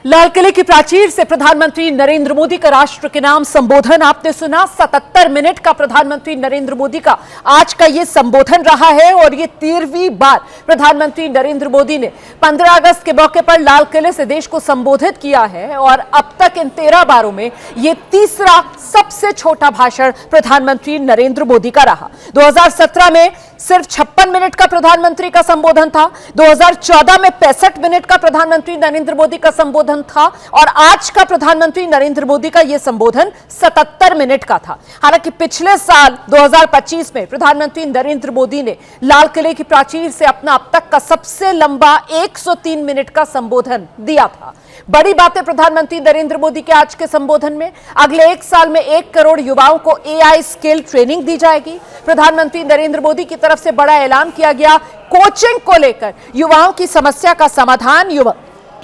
लाल किले की प्राचीर से प्रधानमंत्री नरेंद्र मोदी का राष्ट्र के नाम संबोधन आपने सुना। 77 मिनट का प्रधानमंत्री नरेंद्र मोदी का आज का ये संबोधन रहा है और ये 13वीं बार प्रधानमंत्री नरेंद्र मोदी ने 15 अगस्त के मौके पर लाल किले से देश को संबोधित किया है और अब तक इन 13 बारों में ये तीसरा सबसे छोटा भाषण प्रधानमंत्री नरेंद्र मोदी का रहा। 2017 में सिर्फ 56 मिनट का प्रधानमंत्री का संबोधन था, 2014 में 65 मिनट का प्रधानमंत्री नरेंद्र मोदी का संबोधन था और आज का प्रधानमंत्री नरेंद्र मोदी का यह संबोधन 77 मिनट का था। हालांकि पिछले साल 2025 में प्रधानमंत्री नरेंद्र मोदी ने लाल किले की प्राचीर से अपना अब तक का सबसे लंबा 103 मिनट का संबोधन दिया था। बड़ी बातें प्रधानमंत्री नरेंद्र मोदी के आज के संबोधन में, अगले 1 साल में 1 करोड़ युवाओं को एआई स्किल ट्रेनिंग दी जाएगी। प्रधानमंत्री नरेंद्र मोदी की तरफ से बड़ा ऐलान किया गया, कोचिंग को लेकर युवाओं की समस्या का समाधान,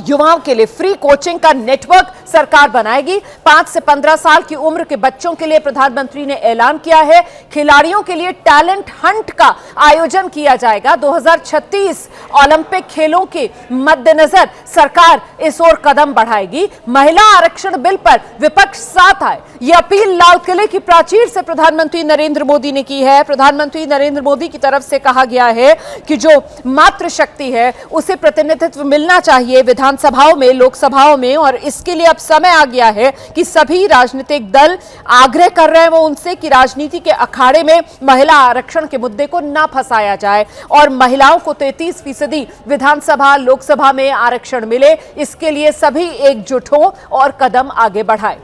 युवाओं के लिए फ्री कोचिंग का नेटवर्क सरकार बनाएगी। 5 से 15 साल की उम्र के बच्चों के लिए प्रधानमंत्री ने ऐलान किया है, खिलाड़ियों के लिए टैलेंट हंट का आयोजन किया जाएगा। 2036 ओलंपिक खेलों के मद्देनजर सरकार इस ओर कदम बढ़ाएगी। महिला आरक्षण बिल पर विपक्ष साथ आए, यह अपील लाल किले की प्राचीर से प्रधानमंत्री नरेंद्र मोदी ने की है। प्रधानमंत्री नरेंद्र मोदी की तरफ से कहा गया है कि जो मातृशक्ति है उसे प्रतिनिधित्व मिलना चाहिए विधानसभाओं में, लोकसभाओं में, और इसके लिए अब समय आ गया है कि सभी राजनीतिक दल आग्रह कर रहे हैं वो उनसे कि राजनीति के अखाड़े में महिला आरक्षण के मुद्दे को ना फंसाया जाए और महिलाओं को 33% विधानसभा लोकसभा में आरक्षण मिले। इसके लिए सभी एकजुट हों और कदम आगे बढ़ाएं।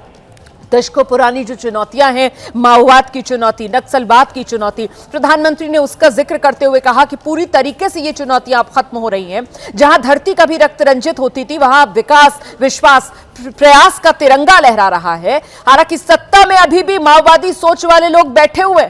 दशकों पुरानी जो चुनौतियां हैं, माओवाद की चुनौती, नक्सलवाद की चुनौती, प्रधानमंत्री ने उसका जिक्र करते हुए कहा कि पूरी तरीके से ये चुनौतियां अब खत्म हो रही हैं। जहां धरती कभी रक्त रंजित होती थी वहां विकास, विश्वास, प्रयास का तिरंगा लहरा रहा है। हालांकि सत्ता में अभी भी माओवादी सोच वाले लोग बैठे हुए,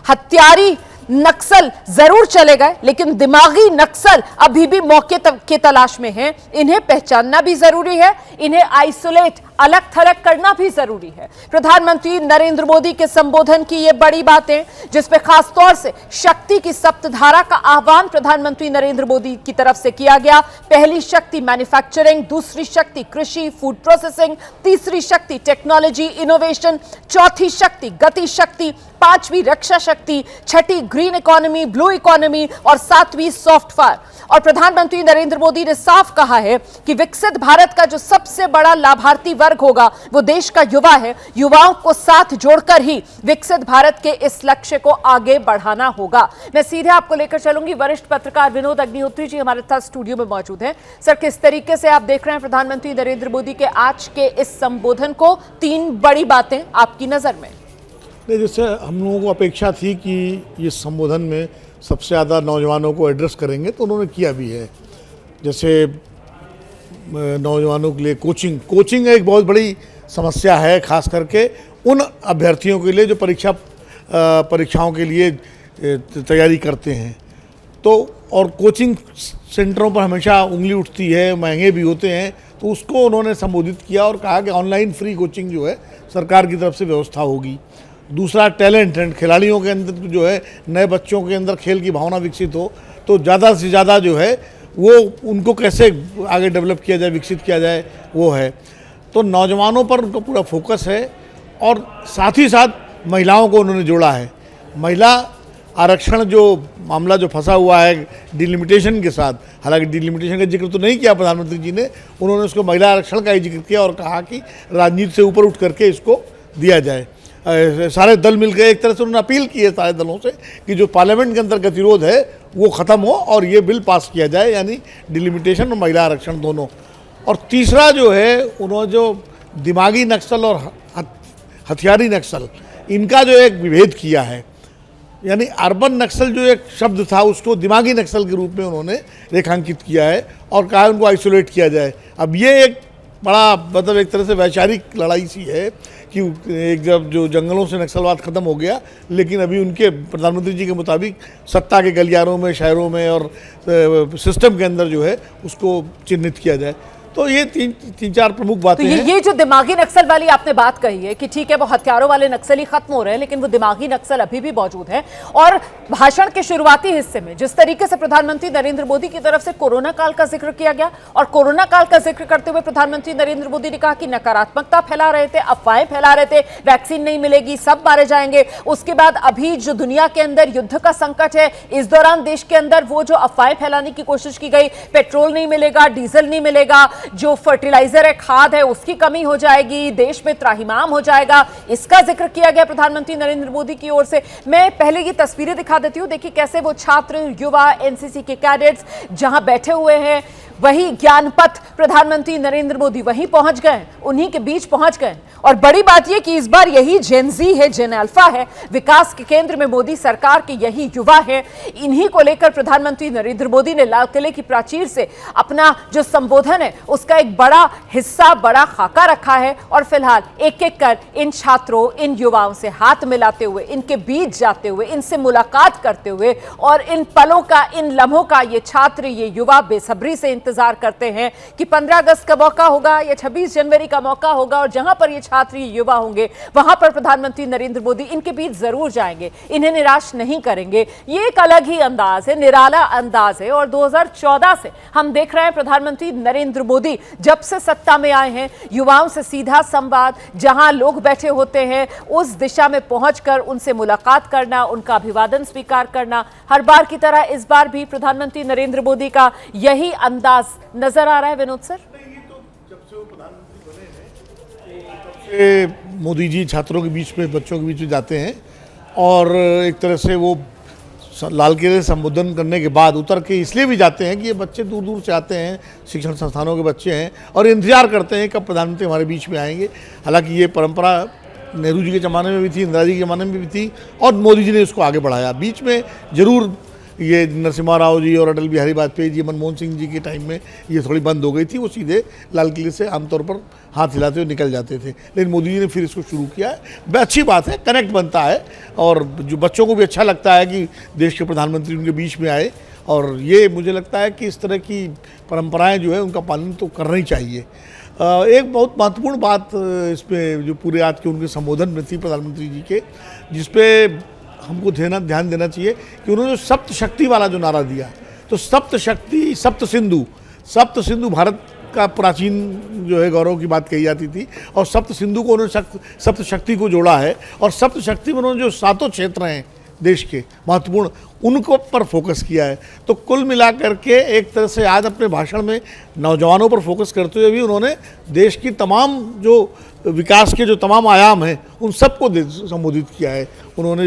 हत्यारी नक्सल जरूर चले गए लेकिन दिमागी नक्सल अभी भी मौके की तलाश में हैं। इन्हें पहचानना भी जरूरी है, इन्हें आइसोलेट, अलग थलग करना भी जरूरी है। प्रधानमंत्री नरेंद्र मोदी के संबोधन की ये बड़ी बातें, जिसपे खासतौर से शक्ति की सप्तधारा का आह्वान प्रधानमंत्री नरेंद्र मोदी की तरफ से किया गया। पहली शक्ति मैन्युफैक्चरिंग, दूसरी शक्ति कृषि, फूड प्रोसेसिंग, तीसरी शक्ति टेक्नोलॉजी, इनोवेशन, चौथी शक्ति गति शक्ति, पांचवी रक्षा शक्ति, छठी ग्रीन इकोनॉमी, ब्लू इकोनॉमी और सातवीं सॉफ्ट पावर। और प्रधानमंत्री नरेंद्र मोदी ने साफ कहा है कि विकसित भारत का जो सबसे बड़ा लाभार्थी वर्ग होगा वो देश का युवा है। युवाओं को साथ जोड़कर ही विकसित भारत के इस लक्ष्य को आगे बढ़ाना होगा। मैं सीधे आपको लेकर चलूंगी, वरिष्ठ पत्रकार विनोद अग्निहोत्री जी हमारे साथ स्टूडियो में मौजूद हैं। सर, किस तरीके से आप देख रहे हैं प्रधानमंत्री नरेंद्र मोदी के आज के इस संबोधन को? 3 बड़ी बातें आपकी नजर में। जैसे हम लोगों को अपेक्षा थी कि ये संबोधन में सबसे ज़्यादा नौजवानों को एड्रेस करेंगे, तो उन्होंने किया भी है। जैसे नौजवानों के लिए कोचिंग एक बहुत बड़ी समस्या है, खास करके उन अभ्यर्थियों के लिए जो परीक्षाओं के लिए तैयारी करते हैं। तो और कोचिंग सेंटरों पर हमेशा उंगली उठती है, महंगे भी होते हैं, तो उसको उन्होंने संबोधित किया और कहा कि ऑनलाइन फ्री कोचिंग जो है सरकार की तरफ से व्यवस्था होगी। दूसरा, टैलेंट एंड खिलाड़ियों के अंदर जो है, नए बच्चों के अंदर खेल की भावना विकसित हो, तो ज़्यादा से ज़्यादा जो है वो उनको कैसे आगे डेवलप किया जाए, विकसित किया जाए, वो है। तो नौजवानों पर उनका पूरा फोकस है और साथ ही साथ महिलाओं को उन्होंने जोड़ा है। महिला आरक्षण जो मामला जो फंसा हुआ है डिलिमिटेशन के साथ, हालांकि डिलिमिटेशन का जिक्र तो नहीं किया प्रधानमंत्री जी ने, उन्होंने उसको महिला आरक्षण का ही जिक्र किया और कहा कि राजनीति से ऊपर उठ करके इसको दिया जाए। सारे दल मिलकर एक तरह से उन्होंने अपील की है सारे दलों से कि जो पार्लियामेंट के अंदर गतिरोध है वो ख़त्म हो और ये बिल पास किया जाए, यानी डिलिमिटेशन और महिला आरक्षण दोनों। और तीसरा जो है, उन्होंने जो दिमागी नक्सल और हथियारी नक्सल, इनका जो एक विभेद किया है, यानी अर्बन नक्सल जो एक शब्द था उसको दिमागी नक्सल के रूप में उन्होंने रेखांकित किया है और कहा उनको आइसोलेट किया जाए। अब ये एक बड़ा मतलब एक तरह से वैचारिक लड़ाई सी है कि एक जब जो जंगलों से नक्सलवाद ख़त्म हो गया, लेकिन अभी उनके प्रधानमंत्री जी के मुताबिक सत्ता के गलियारों में, शहरों में और सिस्टम के अंदर जो है उसको चिन्हित किया जाए। तो ये तीन चार प्रमुख बातें हैं। ये जो दिमागी नक्सल वाली आपने बात कही है कि ठीक है वो हथियारों वाले नक्सली खत्म हो रहे हैं लेकिन वो दिमागी नक्सल अभी भी मौजूद है। और भाषण के शुरुआती हिस्से में जिस तरीके से प्रधानमंत्री नरेंद्र मोदी की तरफ से कोरोना काल का जिक्र किया गया और कोरोना काल का जिक्र करते हुए प्रधानमंत्री नरेंद्र मोदी ने कहा कि नकारात्मकता फैला रहे थे, अफवाहें फैला रहे थे, वैक्सीन नहीं मिलेगी, सब मारे जाएंगे। उसके बाद अभी जो दुनिया के अंदर युद्ध का संकट है, इस दौरान देश के अंदर वो जो अफवाहें फैलाने की कोशिश की गई, पेट्रोल नहीं मिलेगा, डीजल नहीं मिलेगा, जो फर्टिलाइजर है, खाद है, उसकी कमी हो जाएगी, देश में त्राहिमाम हो जाएगा, इसका जिक्र किया गया प्रधानमंत्री नरेंद्र मोदी की ओर से। मैं पहले की तस्वीरें दिखा देती हूं, देखिए कैसे वो छात्र, युवा, एनसीसी के कैडेट्स जहां बैठे हुए हैं, वही ज्ञानपथ प्रधानमंत्री नरेंद्र मोदी वहीं पहुंच गए, उन्हीं के बीच पहुंच गए। और बड़ी बात यह कि इस बार यही जेन ज़ी है, जेन अल्फा है, विकास के केंद्र में मोदी सरकार के यही युवा है। इन्हीं को लेकर प्रधानमंत्री नरेंद्र मोदी ने लाल किले की प्राचीर से अपना जो संबोधन है उसका एक बड़ा हिस्सा, बड़ा खाका रखा है और फिलहाल एक एक कर इन छात्रों, इन युवाओं से हाथ मिलाते हुए, इनके बीच जाते हुए, इनसे मुलाकात करते हुए और इन पलों का, इन लम्हों का ये छात्र, ये युवा बेसब्री से इंतजार करते हैं कि 15 अगस्त का मौका होगा या 26 जनवरी का मौका होगा और जहां पर ये छात्र युवा होंगे वहां पर प्रधानमंत्री नरेंद्र मोदी इनके बीच जरूर जाएंगे, इन्हें निराश नहीं करेंगे। ये एक अलग ही अंदाज है, निराला अंदाज है। और 2014 से हम देख रहे हैं प्रधानमंत्री नरेंद्र मोदी जब से सत्ता में आए हैं, युवाओं से सीधा संवाद, जहां लोग बैठे होते हैं उस दिशा में पहुंचकर उनसे मुलाकात करना, उनका अभिवादन स्वीकार करना। हर बार की तरह इस बार भी प्रधानमंत्री नरेंद्र मोदी का यही अंदाज नजर आ रहा है। विनोद सर, मोदी जी छात्रों के बीच में, बच्चों के बीच में जाते हैं और एक तरह से वो लाल किले से संबोधन करने के बाद उतर के इसलिए भी जाते हैं कि ये बच्चे दूर दूर से आते हैं, शिक्षण संस्थानों के बच्चे हैं और इंतजार करते हैं कब प्रधानमंत्री हमारे बीच में आएंगे। हालांकि ये परंपरा नेहरू जी के ज़माने में भी थी, इंदिरा जी के ज़माने में भी थी और मोदी जी ने इसको आगे बढ़ाया। बीच में जरूर ये नरसिम्हा राव जी और अटल बिहारी वाजपेयी जी, मनमोहन सिंह जी के टाइम में ये थोड़ी बंद हो गई थी, वो सीधे लाल किले से आमतौर पर हाथ हिलाते हुए निकल जाते थे। लेकिन मोदी जी ने फिर इसको शुरू किया है। अच्छी बात है, कनेक्ट बनता है और जो बच्चों को भी अच्छा लगता है कि देश के प्रधानमंत्री उनके बीच में आए। और ये मुझे लगता है कि इस तरह की परंपराएं जो है उनका पालन तो करना ही चाहिए। एक बहुत महत्वपूर्ण बात इसमें जो पूरे आज के उनके संबोधन में थी प्रधानमंत्री जी के, जिसपे हमको ध्यान देना चाहिए कि उन्होंने जो सप्त शक्ति वाला जो नारा दिया, तो सप्त शक्ति, सप्त सिंधु भारत का प्राचीन जो है गौरव की बात कही जाती थी और सप्त सिंधु को उन्होंने सप्त शक्ति को जोड़ा है और सप्त शक्ति में उन्होंने जो 7 क्षेत्र हैं देश के महत्वपूर्ण, उनको पर फोकस किया है। तो कुल मिलाकर के एक तरह से आज अपने भाषण में नौजवानों पर फोकस करते हुए भी उन्होंने देश की तमाम जो विकास के जो तमाम आयाम हैं उन सबको संबोधित किया है। उन्होंने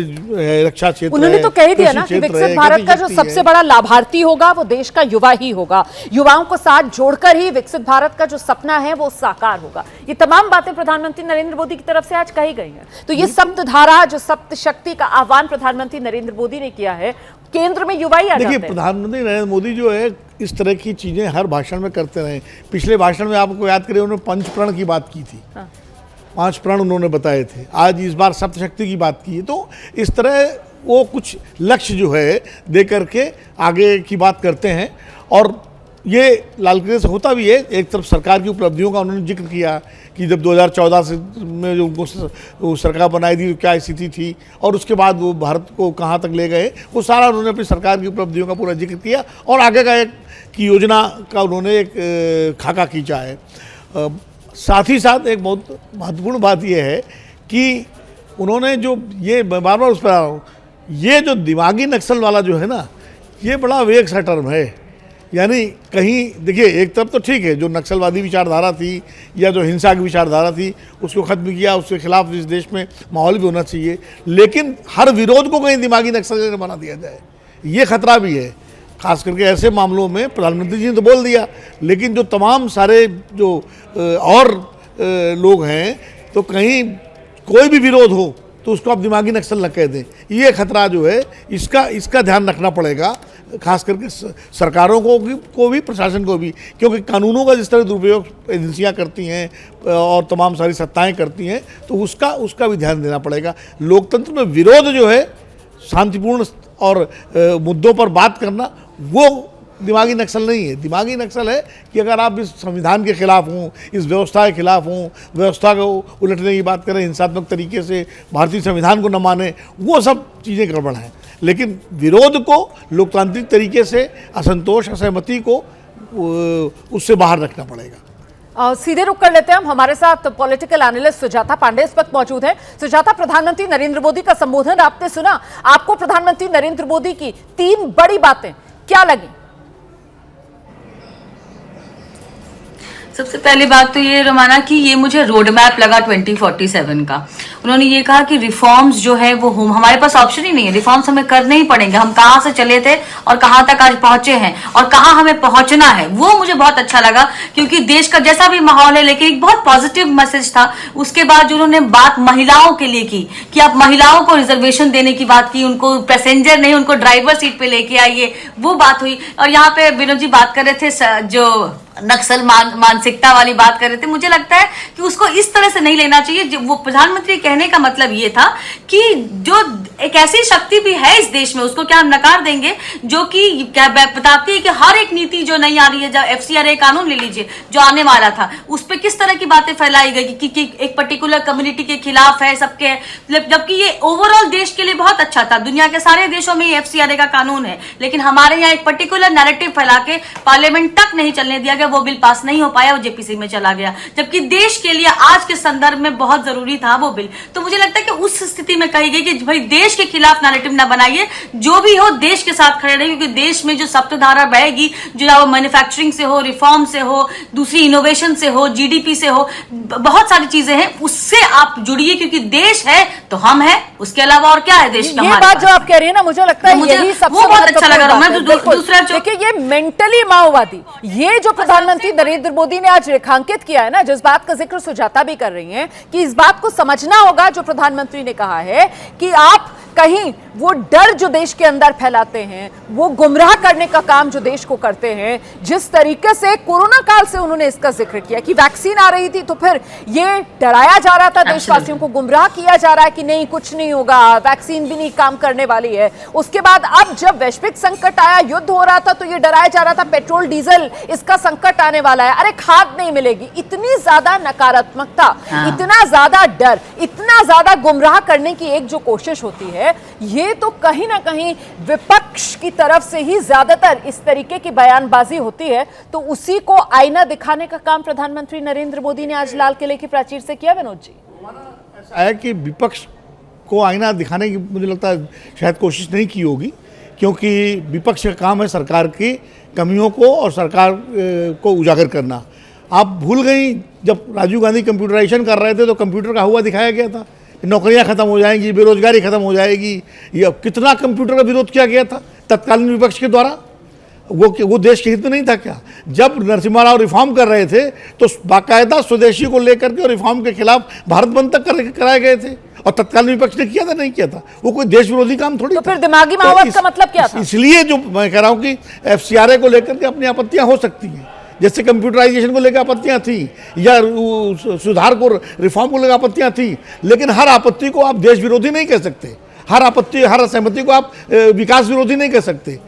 रक्षा क्षेत्र, उन्होंने तो कह दिया ना कि विकसित भारत का जो सबसे बड़ा लाभार्थी होगा वो देश का युवा ही होगा, युवाओं को साथ जोड़कर ही विकसित भारत का जो सपना है वो साकार होगा। ये तमाम बातें प्रधानमंत्री नरेंद्र मोदी की तरफ से आज कही गई हैं। तो ये सप्तधारा, जो सप्त शक्ति का आह्वान प्रधानमंत्री नरेंद्र मोदी ने किया है, केंद्र में युवा ही आ जाते हैं। देखिए, प्रधानमंत्री नरेंद्र मोदी जो है इस तरह की चीजें हर भाषण में करते रहे। पिछले भाषण में आपको याद करें उन्होंने 5 प्रण की बात की थी। 5 प्रण उन्होंने बताए थे। आज इस बार सप्तशक्ति की बात की है। तो इस तरह वो कुछ लक्ष्य जो है दे करके आगे की बात करते हैं और ये लाल किले से होता भी है। एक तरफ सरकार की उपलब्धियों का उन्होंने जिक्र किया कि जब 2014 से में जो उनको सरकार बनाई थी तो क्या स्थिति थी और उसके बाद वो भारत को कहाँ तक ले गए, वो सारा उन्होंने अपनी सरकार की उपलब्धियों का पूरा जिक्र किया और आगे का एक की योजना का उन्होंने एक खाका खींचा है। साथ ही साथ एक बहुत महत्वपूर्ण बात यह है कि उन्होंने जो ये बार बार उस पर आ रहा हूँ, ये जो दिमागी नक्सल वाला जो है ना, ये बड़ा वेग सा टर्म है। यानी कहीं देखिए, एक तरफ तो ठीक है जो नक्सलवादी विचारधारा थी या जो हिंसा की विचारधारा थी उसको खत्म किया, उसके खिलाफ इस देश में माहौल भी होना चाहिए, लेकिन हर विरोध को कहीं दिमागी नक्सल बना दिया जाए, ये खतरा भी है। खास करके ऐसे मामलों में प्रधानमंत्री जी ने तो बोल दिया, लेकिन जो तमाम सारे जो और लोग हैं, तो कहीं कोई भी विरोध हो तो उसको आप दिमागी नक्सल न कह दें। ये खतरा जो है इसका ध्यान रखना पड़ेगा, खास करके सरकारों को भी प्रशासन को भी, क्योंकि कानूनों का जिस तरह दुरुपयोग एजेंसियां करती हैं और तमाम सारी सत्ताएं करती हैं, तो उसका भी ध्यान देना पड़ेगा। लोकतंत्र में विरोध जो है, शांतिपूर्ण और मुद्दों पर बात करना, वो दिमागी नक्सल नहीं है। दिमागी नक्सल है कि अगर आप इस संविधान के खिलाफ हों, इस व्यवस्था के खिलाफ हों, व्यवस्था को उलटने की बात करें, हिंसात्मक तरीके से भारतीय संविधान को न माने, वो सब चीज़ें गड़बड़ हैं। लेकिन विरोध को लोकतांत्रिक तरीके से, असंतोष, असहमति को उससे बाहर रखना पड़ेगा। सीधे रुक कर लेते हैं हम। हमारे साथ पॉलिटिकल एनालिस्ट सुजाता पांडे इस वक्त मौजूद है। सुजाता, प्रधानमंत्री नरेंद्र मोदी का संबोधन आपने सुना, आपको प्रधानमंत्री नरेंद्र मोदी की 3 बड़ी बातें क्या लगी? सबसे पहली बात तो ये रमाना कि ये मुझे रोड मैप लगा 2047 का। उन्होंने ये कहा कि रिफॉर्म्स जो है वो हमारे पास ऑप्शन ही नहीं है, रिफॉर्म्स हमें करने ही पड़ेंगे। हम कहाँ से चले थे और कहाँ तक आज पहुंचे हैं और कहाँ हमें पहुंचना है, वो मुझे बहुत अच्छा लगा, क्योंकि देश का जैसा भी माहौल है, लेकिन एक बहुत पॉजिटिव मैसेज था। उसके बाद जो उन्होंने बात महिलाओं के लिए की कि आप महिलाओं को रिजर्वेशन देने की बात की, उनको पैसेंजर नहीं उनको ड्राइवर सीट पे लेके आइए, वो बात हुई। और यहाँ पे विनोद जी बात कर रहे थे जो नक्सल मानसिकता वाली बात कर रहे थे, मुझे लगता है कि उसको इस तरह से नहीं लेना चाहिए। वो प्रधानमंत्री कहने का मतलब ये था कि जो एक ऐसी शक्ति भी है इस देश में, उसको क्या हम नकार देंगे, जो कि क्या बताती है कि हर एक नीति जो नहीं आ रही है, जब FCRA कानून ले लीजिए जो आने वाला था, उस पर किस तरह की बातें फैलाई गई कि एक पर्टिकुलर कम्युनिटी के खिलाफ है सबके, जबकि ये ओवरऑल देश के लिए बहुत अच्छा था। दुनिया के सारे देशों में ये FCRA का कानून है, लेकिन हमारे यहाँ एक पर्टिकुलर नैरेटिव फैला के पार्लियामेंट तक नहीं चलने दिया गया, वो बिल पास नहीं हो पाया, वो JPC में चला गया, जबकि देश के लिए आज के संदर्भ में बहुत जरूरी था वो बिल। तो मुझे लगता है कि उस स्थिति में कही गई कि भाई देश के खिलाफ नैरेटिव ना बनाइए, जो भी हो देश के साथ खड़े रहिए, क्योंकि देश में जो सप्तधारा बहेगी, जो वो मैन्युफैक्चरिंग से हो, रिफॉर्म से हो, दूसरी इनोवेशन से हो, GDP से हो, बहुत सारी चीजें हैं, उससे आप जुड़िए, क्योंकि देश है तो हम है, उसके अलावा और क्या है देश का। ये बात जो आप कह रही है ना, मुझे लगता है यही सबसे बहुत अच्छा लगा। मैं दूसरा देखिए, ये मेंटली माओवादी, ये जो प्रधानमंत्री नरेंद्र मोदी ने आज रेखांकित किया है ना, जिस बात का जिक्र सुजाता भी कर रही हैं कि इस बात को समझना होगा, जो प्रधानमंत्री ने कहा है कि आप कहीं वो डर जो देश के अंदर फैलाते हैं, वो गुमराह करने का काम जो देश को करते हैं, जिस तरीके से कोरोना काल से उन्होंने इसका जिक्र किया कि वैक्सीन आ रही थी तो फिर ये डराया जा रहा था, देशवासियों को गुमराह किया जा रहा है कि नहीं कुछ नहीं होगा, वैक्सीन भी नहीं काम करने वाली है। उसके बाद अब जब वैश्विक संकट आया, युद्ध हो रहा था, तो ये डराया जा रहा था पेट्रोल डीजल इसका संकट आने वाला है, अरे खाद नहीं मिलेगी। इतनी ज्यादा नकारात्मकता, इतना ज्यादा डर, इतना ज्यादा गुमराह करने की एक जो कोशिश होती है, ये तो कहीं ना कहीं विपक्ष की तरफ से ही ज्यादातर इस तरीके की बयानबाजी होती है। तो उसी को आईना दिखाने का काम प्रधानमंत्री नरेंद्र मोदी ने आज लाल किले की प्राचीर से किया। विनोद जी, ऐसा है कि विपक्ष को आईना दिखाने की मुझे लगता है शायद कोशिश नहीं की होगी, क्योंकि विपक्ष का काम है सरकार की कमियों को और सरकार को उजागर करना। आप भूल गई, जब राजीव गांधी कंप्यूटराइजेशन कर रहे थे तो कंप्यूटर का हुआ दिखाया गया था, नौकरियां खत्म हो जाएंगी, बेरोजगारी खत्म हो जाएगी। ये कितना कंप्यूटर का विरोध किया गया था तत्कालीन विपक्ष के द्वारा। वो देश के हित में नहीं था क्या? जब नरसिम्हा राव रिफॉर्म कर रहे थे तो बाकायदा स्वदेशी को लेकर के और रिफॉर्म के खिलाफ भारत बंद तक कराए गए थे, और तत्कालीन विपक्ष ने किया था नहीं किया था? वो कोई देश विरोधी काम थोड़ी तो फिर दिमागी माओवाद का मतलब क्या था? इसलिए जो मैं कह रहा हूँ कि FCRA को लेकर के अपनी आपत्तियां हो सकती हैं, जैसे कंप्यूटराइजेशन को लेकर आपत्तियां थी या सुधार को, रिफॉर्म को लेकर आपत्तियां थी, लेकिन हर आपत्ति को आप देश विरोधी नहीं कह सकते, हर आपत्ति, हर असहमति को आप विकास विरोधी नहीं कह सकते।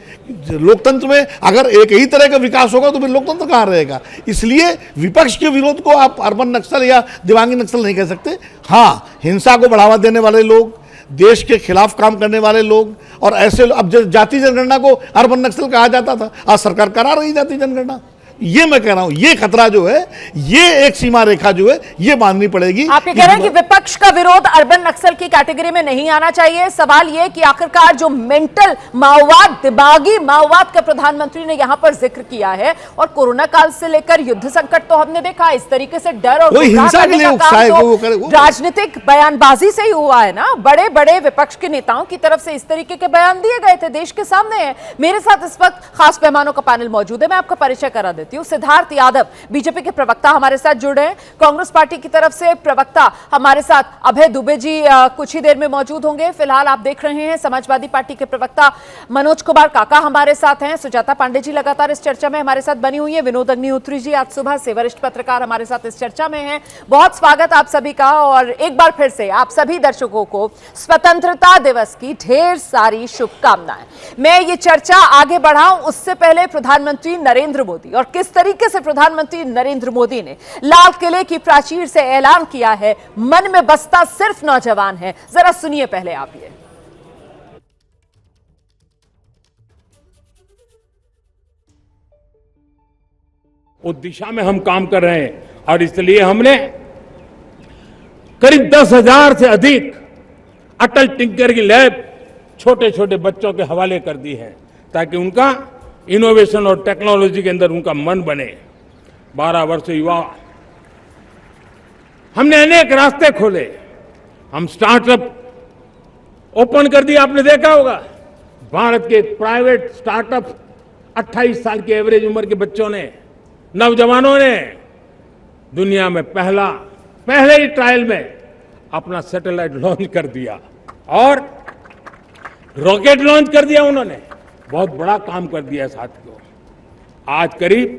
लोकतंत्र में अगर एक ही तरह का विकास होगा तो फिर लोकतंत्र कहाँ रहेगा? इसलिए विपक्ष के विरोध को आप अर्बन नक्सल या दिमागी नक्सल नहीं कह सकते। हाँ, हिंसा को बढ़ावा देने वाले लोग, देश के खिलाफ काम करने वाले लोग, और ऐसे अब जाति जनगणना को अर्बन नक्सल कहा जाता था, आज सरकार करा रही जाति जनगणना। ये मैं कह रहा हूं, ये खतरा जो है, ये एक सीमा रेखा जो है, ये बांधनी पड़ेगी। आप ये कह रहे हैं कि विपक्ष का विरोध अर्बन नक्सल की कैटेगरी में नहीं आना चाहिए। सवाल ये कि आखिरकार जो मेंटल माओवाद, दिमागी माओवाद का प्रधानमंत्री ने यहां पर जिक्र किया है, और कोरोना काल से लेकर युद्ध संकट तो हमने देखा, इस तरीके से डर और हिंसा के लिए उकसाए तो राजनीतिक बयानबाजी से ही हुआ है ना। बड़े बड़े विपक्ष के नेताओं की तरफ से इस तरीके के बयान दिए गए थे, देश के सामने है। मेरे साथ इस वक्त खास मेहमानों का पैनल मौजूद है, मैं आपका परिचय करा देती हूं। सिद्धार्थ यादव बीजेपी के प्रवक्ता हमारे साथ जुड़े हैं, कांग्रेस पार्टी की तरफ से प्रवक्ता हमारे साथ अभय दुबे जी कुछ ही देर में मौजूद होंगे। फिलहाल आप देख रहे हैं समाजवादी पार्टी के प्रवक्ता मनोज कुमार काका हमारे साथ हैं। सुजाता पांडे जी लगातार इस चर्चा में हमारे साथ बनी हुई है। विनोद अग्निहोत्री जी आज सुबह से वरिष्ठ पत्रकार हमारे साथ इस चर्चा में हैं। बहुत स्वागत आप सभी का, और एक बार फिर से आप सभी दर्शकों को स्वतंत्रता दिवस की ढेर सारी शुभकामनाएं। मैं ये चर्चा आगे बढ़ाऊं उससे पहले प्रधानमंत्री नरेंद्र मोदी, और किस तरीके से प्रधानमंत्री नरेंद्र मोदी ने लाल किले की प्राचीर से ऐलान किया है, मन में बसता सिर्फ नौजवान है। जरा सुनिए पहले आप ये। उस दिशा में हम काम कर रहे हैं, और इसलिए हमने करीब 10,000 से अधिक अटल टिंकरिंग लैब छोटे छोटे बच्चों के हवाले कर दी है, ताकि उनका इनोवेशन और टेक्नोलॉजी के अंदर उनका मन बने। 12 वर्ष युवा, हमने अनेक रास्ते खोले। हम स्टार्टअप ओपन कर दिया, आपने देखा होगा भारत के प्राइवेट स्टार्टअप 28 साल की एवरेज उम्र के बच्चों ने, नौजवानों ने दुनिया में पहले ही ट्रायल में अपना सैटेलाइट लॉन्च कर दिया और रॉकेट लॉन्च कर दिया। उन्होंने बहुत बड़ा काम कर दिया साथियों। आज करीब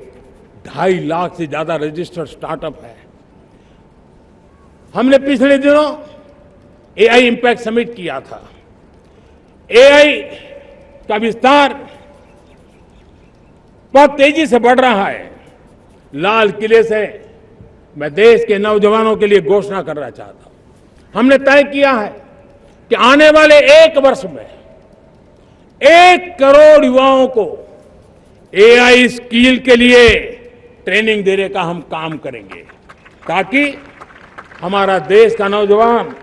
2.5 लाख से ज्यादा रजिस्टर्ड स्टार्टअप है। हमने पिछले दिनों AI इम्पैक्ट समिट किया था, एआई का विस्तार बहुत तेजी से बढ़ रहा है। लाल किले से मैं देश के नौजवानों के लिए घोषणा करना चाहता हूं। हमने तय किया है कि आने वाले 1 वर्ष में 1 करोड़ युवाओं को एआई स्किल के लिए ट्रेनिंग देने का हम काम करेंगे, ताकि हमारा देश का नौजवान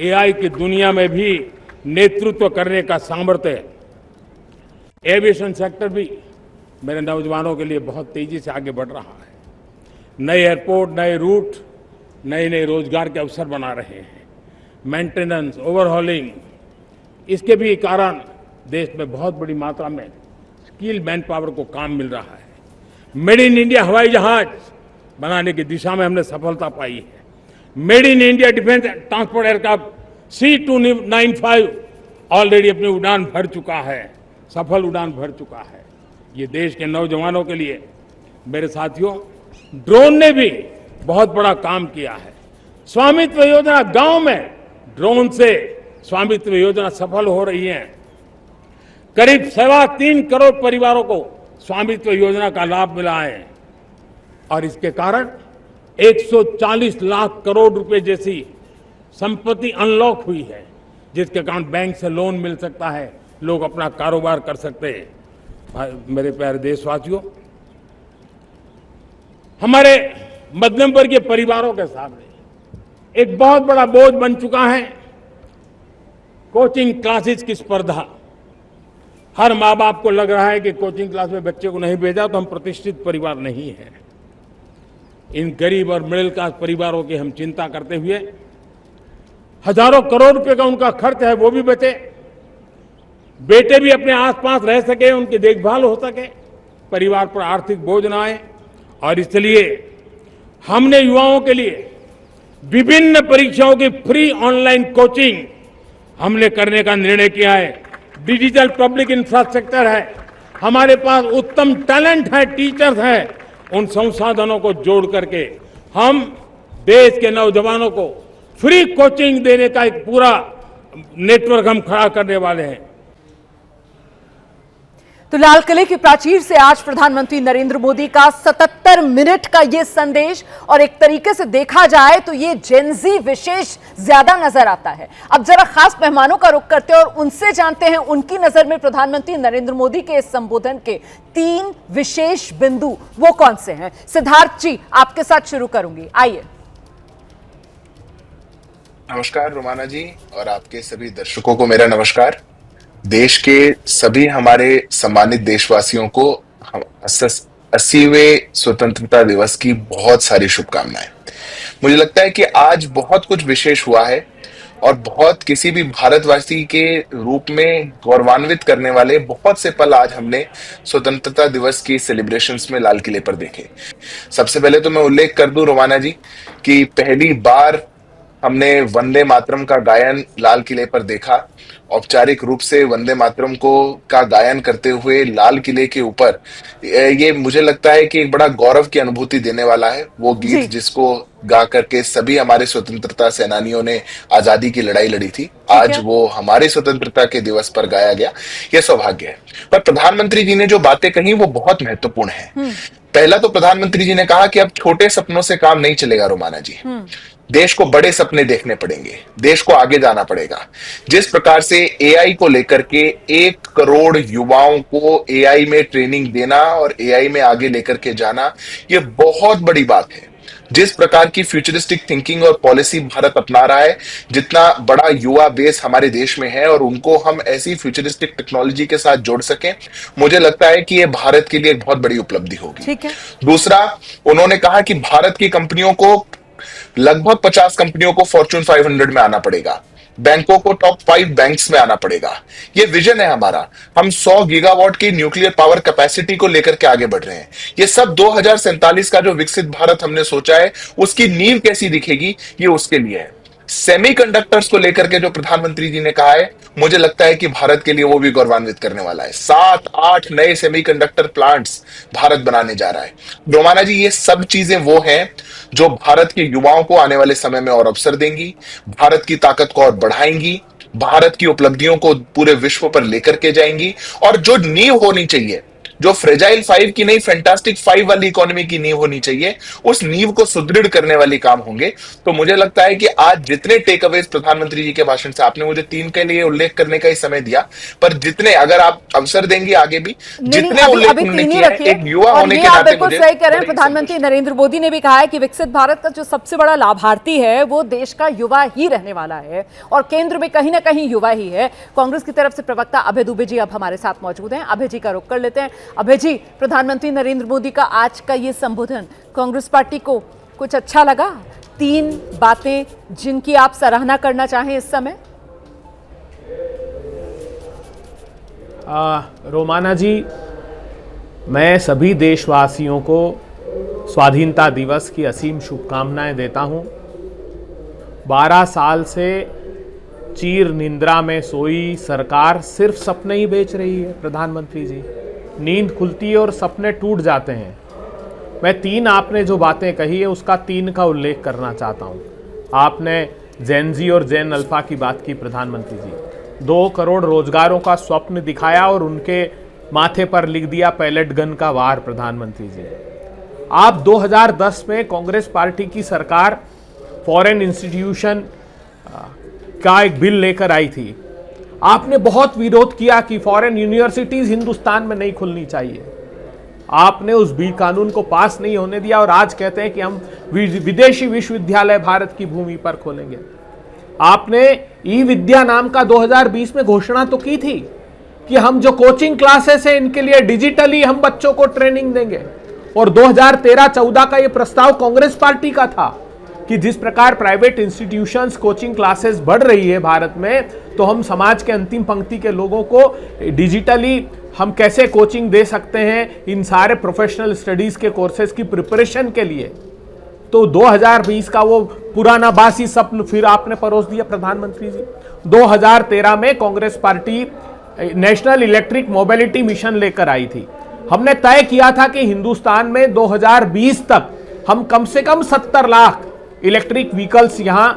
एआई की दुनिया में भी नेतृत्व करने का सामर्थ्य। एविएशन सेक्टर भी मेरे नौजवानों के लिए बहुत तेजी से आगे बढ़ रहा है। नए एयरपोर्ट, नए रूट, नए नए रोजगार के अवसर बना रहे हैं। मेंटेनेंस, ओवरहॉलिंग, इसके भी कारण देश में बहुत बड़ी मात्रा में स्किल मैन पावर को काम मिल रहा है। मेड इन इंडिया हवाई जहाज बनाने की दिशा में हमने सफलता पाई है। Made in India defence transport aircraft C295 already अपनी उड़ान भर चुका है, सफल उड़ान भर चुका है। ये देश के नौजवानों के लिए, मेरे साथियों, ड्रोन ने भी बहुत बड़ा काम किया है। स्वामित्व योजना, गांव में ड्रोन से स्वामित्व योजना सफल हो रही है। करीब 3.25 करोड़ परिवारों को स्वामित्व योजना का लाभ मिला है और इसके कारण 140 लाख करोड़ रुपए जैसी संपत्ति अनलॉक हुई है, जिसके कारण बैंक से लोन मिल सकता है, लोग अपना कारोबार कर सकते हैं। मेरे प्यारे देशवासियों, हमारे मध्यम वर्गीय परिवारों के सामने एक बहुत बड़ा बोझ बन चुका है कोचिंग क्लासेस की स्पर्धा। हर माँ बाप को लग रहा है कि कोचिंग क्लास में बच्चे को नहीं भेजा तो हम प्रतिष्ठित परिवार नहीं है। इन गरीब और मिडिल क्लास परिवारों की हम चिंता करते हुए हजारों करोड़ रुपए का उनका खर्च है वो भी बचे, बेटे भी अपने आसपास रह सके, उनकी देखभाल हो सके, परिवार पर आर्थिक बोझ न आए। और इसलिए हमने युवाओं के लिए विभिन्न परीक्षाओं की फ्री ऑनलाइन कोचिंग हमने करने का निर्णय किया है। डिजिटल पब्लिक इंफ्रास्ट्रक्चर है, हमारे पास उत्तम टैलेंट है, टीचर्स हैं, उन संसाधनों को जोड़ करके हम देश के नौजवानों को फ्री कोचिंग देने का एक पूरा नेटवर्क हम खड़ा करने वाले हैं। तो लाल किले की प्राचीर से आज प्रधानमंत्री नरेंद्र मोदी का 77 मिनट का ये संदेश, और एक तरीके से देखा जाए तो ये जेनजी विशेष ज्यादा नजर आता है। अब जरा खास मेहमानों का रुख करते हैं और उनसे जानते हैं उनकी नजर में प्रधानमंत्री नरेंद्र मोदी के इस संबोधन के 3 विशेष बिंदु वो कौन से हैं। सिद्धार्थ जी, आपके साथ शुरू करूंगी, आइए। नमस्कार रोमाना जी, और आपके सभी दर्शकों को मेरा नमस्कार। देश के सभी हमारे सम्मानित देशवासियों को 80वें स्वतंत्रता दिवस की बहुत सारी शुभकामनाएं। मुझे लगता है कि आज बहुत कुछ विशेष हुआ है और बहुत किसी भी भारतवासी के रूप में गौरवान्वित करने वाले बहुत से पल आज हमने स्वतंत्रता दिवस की सेलिब्रेशंस में लाल किले पर देखे। सबसे पहले तो मैं उल्लेख कर दूं रोमाना जी कि पहली बार हमने वंदे मातरम का गायन लाल किले पर देखा। औपचारिक रूप से वंदे मातरम का गायन करते हुए लाल किले के ऊपर, ये मुझे लगता है कि एक बड़ा गौरव की अनुभूति देने वाला है। वो गीत जिसको गा करके सभी हमारे स्वतंत्रता सेनानियों ने आजादी की लड़ाई लड़ी थी, आज वो हमारे स्वतंत्रता के दिवस पर गाया गया, ये सौभाग्य है। पर प्रधानमंत्री जी ने जो बातें कही वो बहुत महत्वपूर्ण है। पहला तो प्रधानमंत्री जी ने कहा कि अब छोटे सपनों से काम नहीं चलेगा रोमाना जी, देश को बड़े सपने देखने पड़ेंगे, देश को आगे जाना पड़ेगा। जिस प्रकार से एआई को लेकर के 1 करोड़ युवाओं को एआई में ट्रेनिंग देना और एआई में आगे लेकर के जाना, ये बहुत बड़ी बात है। जिस प्रकार की फ्यूचरिस्टिक थिंकिंग और पॉलिसी भारत अपना रहा है, जितना बड़ा युवा बेस हमारे देश में है और उनको हम ऐसी फ्यूचरिस्टिक टेक्नोलॉजी के साथ जोड़ सकें, मुझे लगता है कि ये भारत के लिए एक बहुत बड़ी उपलब्धि होगी। ठीक है। दूसरा, उन्होंने कहा कि भारत की कंपनियों को, लगभग 50 कंपनियों को फॉर्च्यून 500 में आना पड़ेगा, बैंकों को टॉप 5 बैंक्स में आना पड़ेगा। ये विजन है हमारा। हम 100 गीगावाट की न्यूक्लियर पावर कैपेसिटी को लेकर के आगे बढ़ रहे हैं। ये सब 2047 का जो विकसित भारत हमने सोचा है, उसकी नींव कैसी दिखेगी, ये उसके लिए है। सेमीकंडक्टर्स को लेकर के जो प्रधानमंत्री जी ने कहा है, मुझे लगता है कि भारत के लिए वो भी गौरवान्वित करने वाला है। 7-8 नए सेमीकंडक्टर प्लांट्स भारत बनाने जा रहा है। रोमाना जी, ये सब चीजें वो हैं जो भारत के युवाओं को आने वाले समय में और अवसर देंगी, भारत की ताकत को और बढ़ाएंगी भारत की उपलब्धियों को पूरे विश्व पर लेकर के जाएंगी, और जो नींव होनी चाहिए, जो फ्रेजाइल 5 की नहीं फैंटास्टिक 5 वाली इकोनॉमी की नींव होनी चाहिए, उस नींव को सुदृढ़ करने वाली काम होंगे। तो मुझे लगता है कि आज जितने टेक अवेज प्रधानमंत्री जी के भाषण से, आपने मुझे 3 के लिए उल्लेख करने का ही समय दिया, पर जितने, अगर आप अवसर देंगे आगे भी, जितने उल्लेख उन्होंने किए हैं, एक युवा होने के नाते बिल्कुल मुझे सही कह रहे हैं। प्रधानमंत्री नरेंद्र मोदी ने भी कहा है कि विकसित भारत का जो सबसे बड़ा लाभार्थी है वो देश का युवा ही रहने वाला है, और केंद्र में कहीं ना कहीं युवा ही है। कांग्रेस की तरफ से प्रवक्ता अभय दुबे जी अब हमारे साथ मौजूद हैं। अभय जी का रुख कर लेते हैं। अभय जी, प्रधानमंत्री नरेंद्र मोदी का आज का ये संबोधन कांग्रेस पार्टी को कुछ अच्छा लगा? 3 बातें जिनकी आप सराहना करना चाहें इस समय। रोमाना जी, मैं सभी देशवासियों को स्वाधीनता दिवस की असीम शुभकामनाएं देता हूं। 12 साल से चीर निंद्रा में सोई सरकार सिर्फ सपने ही बेच रही है। प्रधानमंत्री जी, नींद खुलती है और सपने टूट जाते हैं। मैं 3 आपने जो बातें कही है उसका 3 का उल्लेख करना चाहता हूं। आपने जेन जी और जेन अल्फा की बात की प्रधानमंत्री जी। 2 करोड़ रोजगारों का स्वप्न दिखाया और उनके माथे पर लिख दिया पैलेट गन का वार। प्रधानमंत्री जी, आप 2010 में कांग्रेस पार्टी की सरकार फॉरेन इंस्टीट्यूशन का एक बिल लेकर आई थी। आपने बहुत विरोध किया कि फॉरेन यूनिवर्सिटीज हिंदुस्तान में नहीं खुलनी चाहिए। आपने उस बिल कानून को पास नहीं होने दिया और आज कहते हैं कि हम विदेशी विश्वविद्यालय भारत की भूमि पर खोलेंगे। आपने ई विद्या नाम का 2020 में घोषणा तो की थी कि हम जो कोचिंग क्लासेस हैं इनके लिए डिजिटली हम बच्चों को ट्रेनिंग देंगे, और 2013-14 का यह प्रस्ताव कांग्रेस पार्टी का था कि जिस प्रकार प्राइवेट इंस्टीट्यूशंस कोचिंग क्लासेस बढ़ रही है भारत में, तो हम समाज के अंतिम पंक्ति के लोगों को डिजिटली हम कैसे कोचिंग दे सकते हैं इन सारे प्रोफेशनल स्टडीज के कोर्सेज की प्रिपरेशन के लिए। तो 2020 का वो पुराना बासी स्वप्न फिर आपने परोस दिया प्रधानमंत्री जी। 2013 में Congress party national electric mobility mission लेकर आई थी। हमने तय किया था कि हिंदुस्तान में 2020 तक हम कम से कम 70 लाख इलेक्ट्रिक व्हीकल्स यहां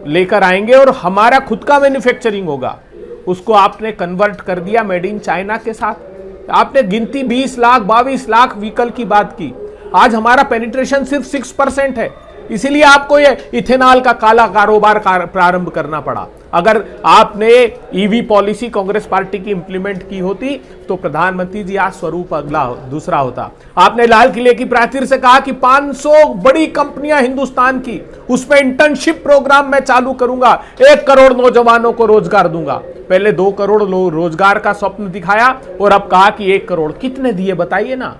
लेकर आएंगे और हमारा खुद का मैन्युफैक्चरिंग होगा। उसको आपने कन्वर्ट कर दिया मेड इन चाइना के साथ। आपने गिनती 20 लाख 22 लाख व्हीकल की बात की। आज हमारा पेनिट्रेशन सिर्फ 6% है, इसीलिए आपको ये इथेनॉल का काला कारोबार प्रारंभ करना पड़ा। अगर आपने ईवी पॉलिसी कांग्रेस पार्टी की इंप्लीमेंट की होती तो प्रधानमंत्री जी आज स्वरूप अगला दूसरा होता। आपने लाल किले की प्राचीर से कहा कि 500 बड़ी कंपनियां हिंदुस्तान की, उसमें इंटर्नशिप प्रोग्राम मैं चालू करूंगा, 1 करोड़ नौजवानों को रोजगार दूंगा। पहले 2 करोड़ रोजगार का स्वप्न दिखाया और अब कहा कि 1 करोड़। कितने दिए बताइए ना?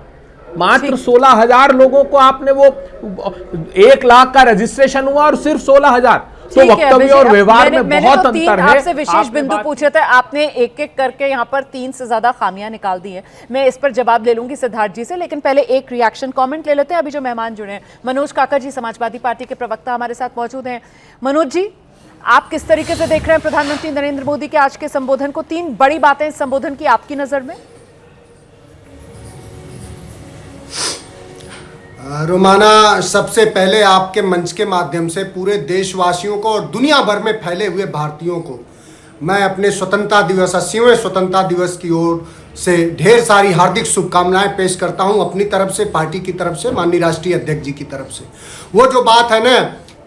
मात्र 16,000 लोगों को आपने, वो 1 लाख का रजिस्ट्रेशन हुआ और सिर्फ 16,000। तो वक्तव्य और व्यवहार में बहुत अंतर है। आपसे विशेष बिंदु पूछे थे, आपने एक एक करके यहाँ पर 3 से ज्यादा खामियां निकाल दी हैं। मैं इस पर जवाब ले लूंगी सिद्धार्थ जी से, लेकिन पहले एक रिएक्शन कमेंट ले लेते हैं। अभी जो मेहमान जुड़े हैं, मनोज काका जी समाजवादी पार्टी के प्रवक्ता हमारे साथ मौजूद हैं। मनोज जी, आप किस तरीके से देख रहे हैं प्रधानमंत्री नरेंद्र मोदी के आज के संबोधन को? 3 बड़ी बातें इस संबोधन की आपकी नजर में। रोमाना, सबसे पहले आपके मंच के माध्यम से पूरे देशवासियों को और दुनिया भर में फैले हुए भारतीयों को मैं अपने स्वतंत्रता दिवस 80वें स्वतंत्रता दिवस की ओर से ढेर सारी हार्दिक शुभकामनाएं पेश करता हूं, अपनी तरफ से, पार्टी की तरफ से, माननीय राष्ट्रीय अध्यक्ष जी की तरफ से। वो जो बात है ना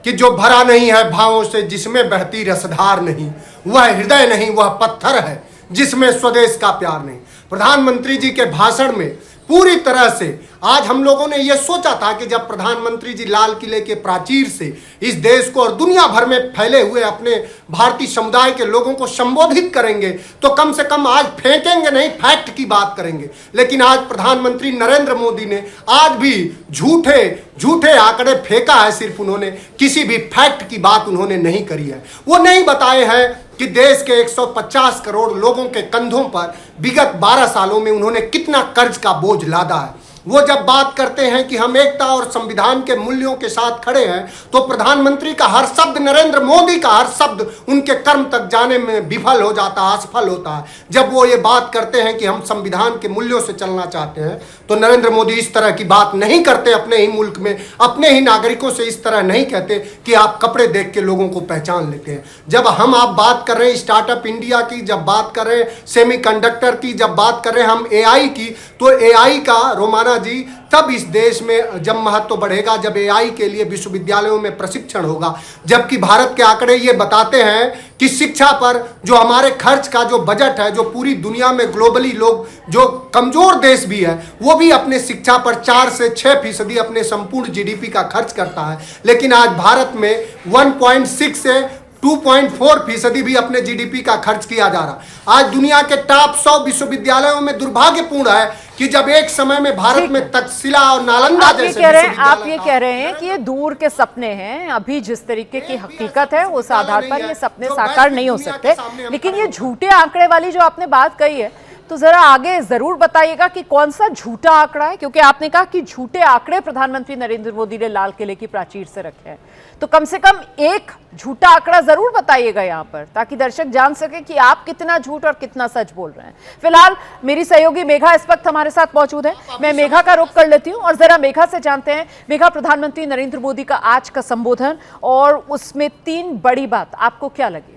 कि जो भरा नहीं है भावों से, जिसमें बहती रसधार नहीं, वह हृदय नहीं, वह पत्थर है जिसमें स्वदेश का प्यार नहीं। प्रधानमंत्री जी के भाषण में पूरी तरह से आज हम लोगों ने यह सोचा था कि जब प्रधानमंत्री जी लाल किले के प्राचीर से इस देश को और दुनिया भर में फैले हुए अपने भारतीय समुदाय के लोगों को संबोधित करेंगे तो कम से कम आज फेंकेंगे नहीं, फैक्ट की बात करेंगे। लेकिन आज प्रधानमंत्री नरेंद्र मोदी ने आज भी झूठे आंकड़े फेंका है। सिर्फ उन्होंने किसी भी फैक्ट की बात उन्होंने नहीं करी है। वो नहीं बताए हैं कि देश के 150 करोड़ लोगों के कंधों पर विगत 12 सालों में उन्होंने कितना कर्ज का बोझ लादा है। वो जब बात करते हैं कि हम एकता और संविधान के मूल्यों के साथ खड़े हैं, तो प्रधानमंत्री का हर शब्द, नरेंद्र मोदी का हर शब्द उनके कर्म तक जाने में विफल हो जाता है, असफल होता है। जब वो ये बात करते हैं कि हम संविधान के मूल्यों से चलना चाहते हैं, तो नरेंद्र मोदी इस तरह की बात नहीं करते अपने ही मुल्क में, अपने ही नागरिकों से इस तरह नहीं कहते कि आप कपड़े देख के लोगों को पहचान लेते हैं। जब आप बात कर रहे हैं स्टार्टअप इंडिया की, जब बात कर रहे हैं सेमीकंडक्टर की, जब बात कर रहे हैं हम एआई की, तो एआई का रोमाना जी तब इस देश में जब महत्व बढ़ेगा जब एआई के लिए विश्वविद्यालयों में प्रशिक्षण होगा। जबकि भारत के आंकड़े ये बताते हैं कि शिक्षा पर जो हमारे खर्च का जो बजट है, जो पूरी दुनिया में ग्लोबली लोग, जो कमजोर देश भी है, वो भी अपने शिक्षा पर 4 से 6% अपने संपूर्ण जीडीपी का खर्च करता है। लेकिन आज भारत में 1.6 से 2.4% भी अपने जीडीपी का खर्च किया जा रहा। आज दुनिया के टॉप 100 विश्वविद्यालयों में दुर्भाग्यपूर्ण है कि जब एक समय में भारत में तक्षशिला और नालंदा आप ये जैसे कह रहे हैं, आप विश्वविद्यालय ये था। कह रहे हैं कि ये दूर के सपने हैं, अभी जिस तरीके की हकीकत है उस आधार पर ये सपने साकार नहीं हो सकते। लेकिन ये झूठे आंकड़े वाली जो आपने बात कही है, तो जरा आगे जरूर बताइएगा कि कौन सा झूठा आंकड़ा है, क्योंकि आपने कहा कि झूठे आंकड़े प्रधानमंत्री नरेंद्र मोदी ने लाल किले की प्राचीर से रखे हैं, तो कम से कम एक झूठा आंकड़ा जरूर बताइएगा यहाँ पर, ताकि दर्शक जान सके कि आप कितना झूठ और कितना सच बोल रहे हैं। फिलहाल मेरी सहयोगी मेघा इस वक्त हमारे साथ मौजूद है, मैं मेघा का रुख कर लेती हूँ और जरा मेघा से जानते हैं। मेघा, प्रधानमंत्री नरेंद्र मोदी का आज का संबोधन और उसमें 3 बड़ी बात आपको क्या लगी?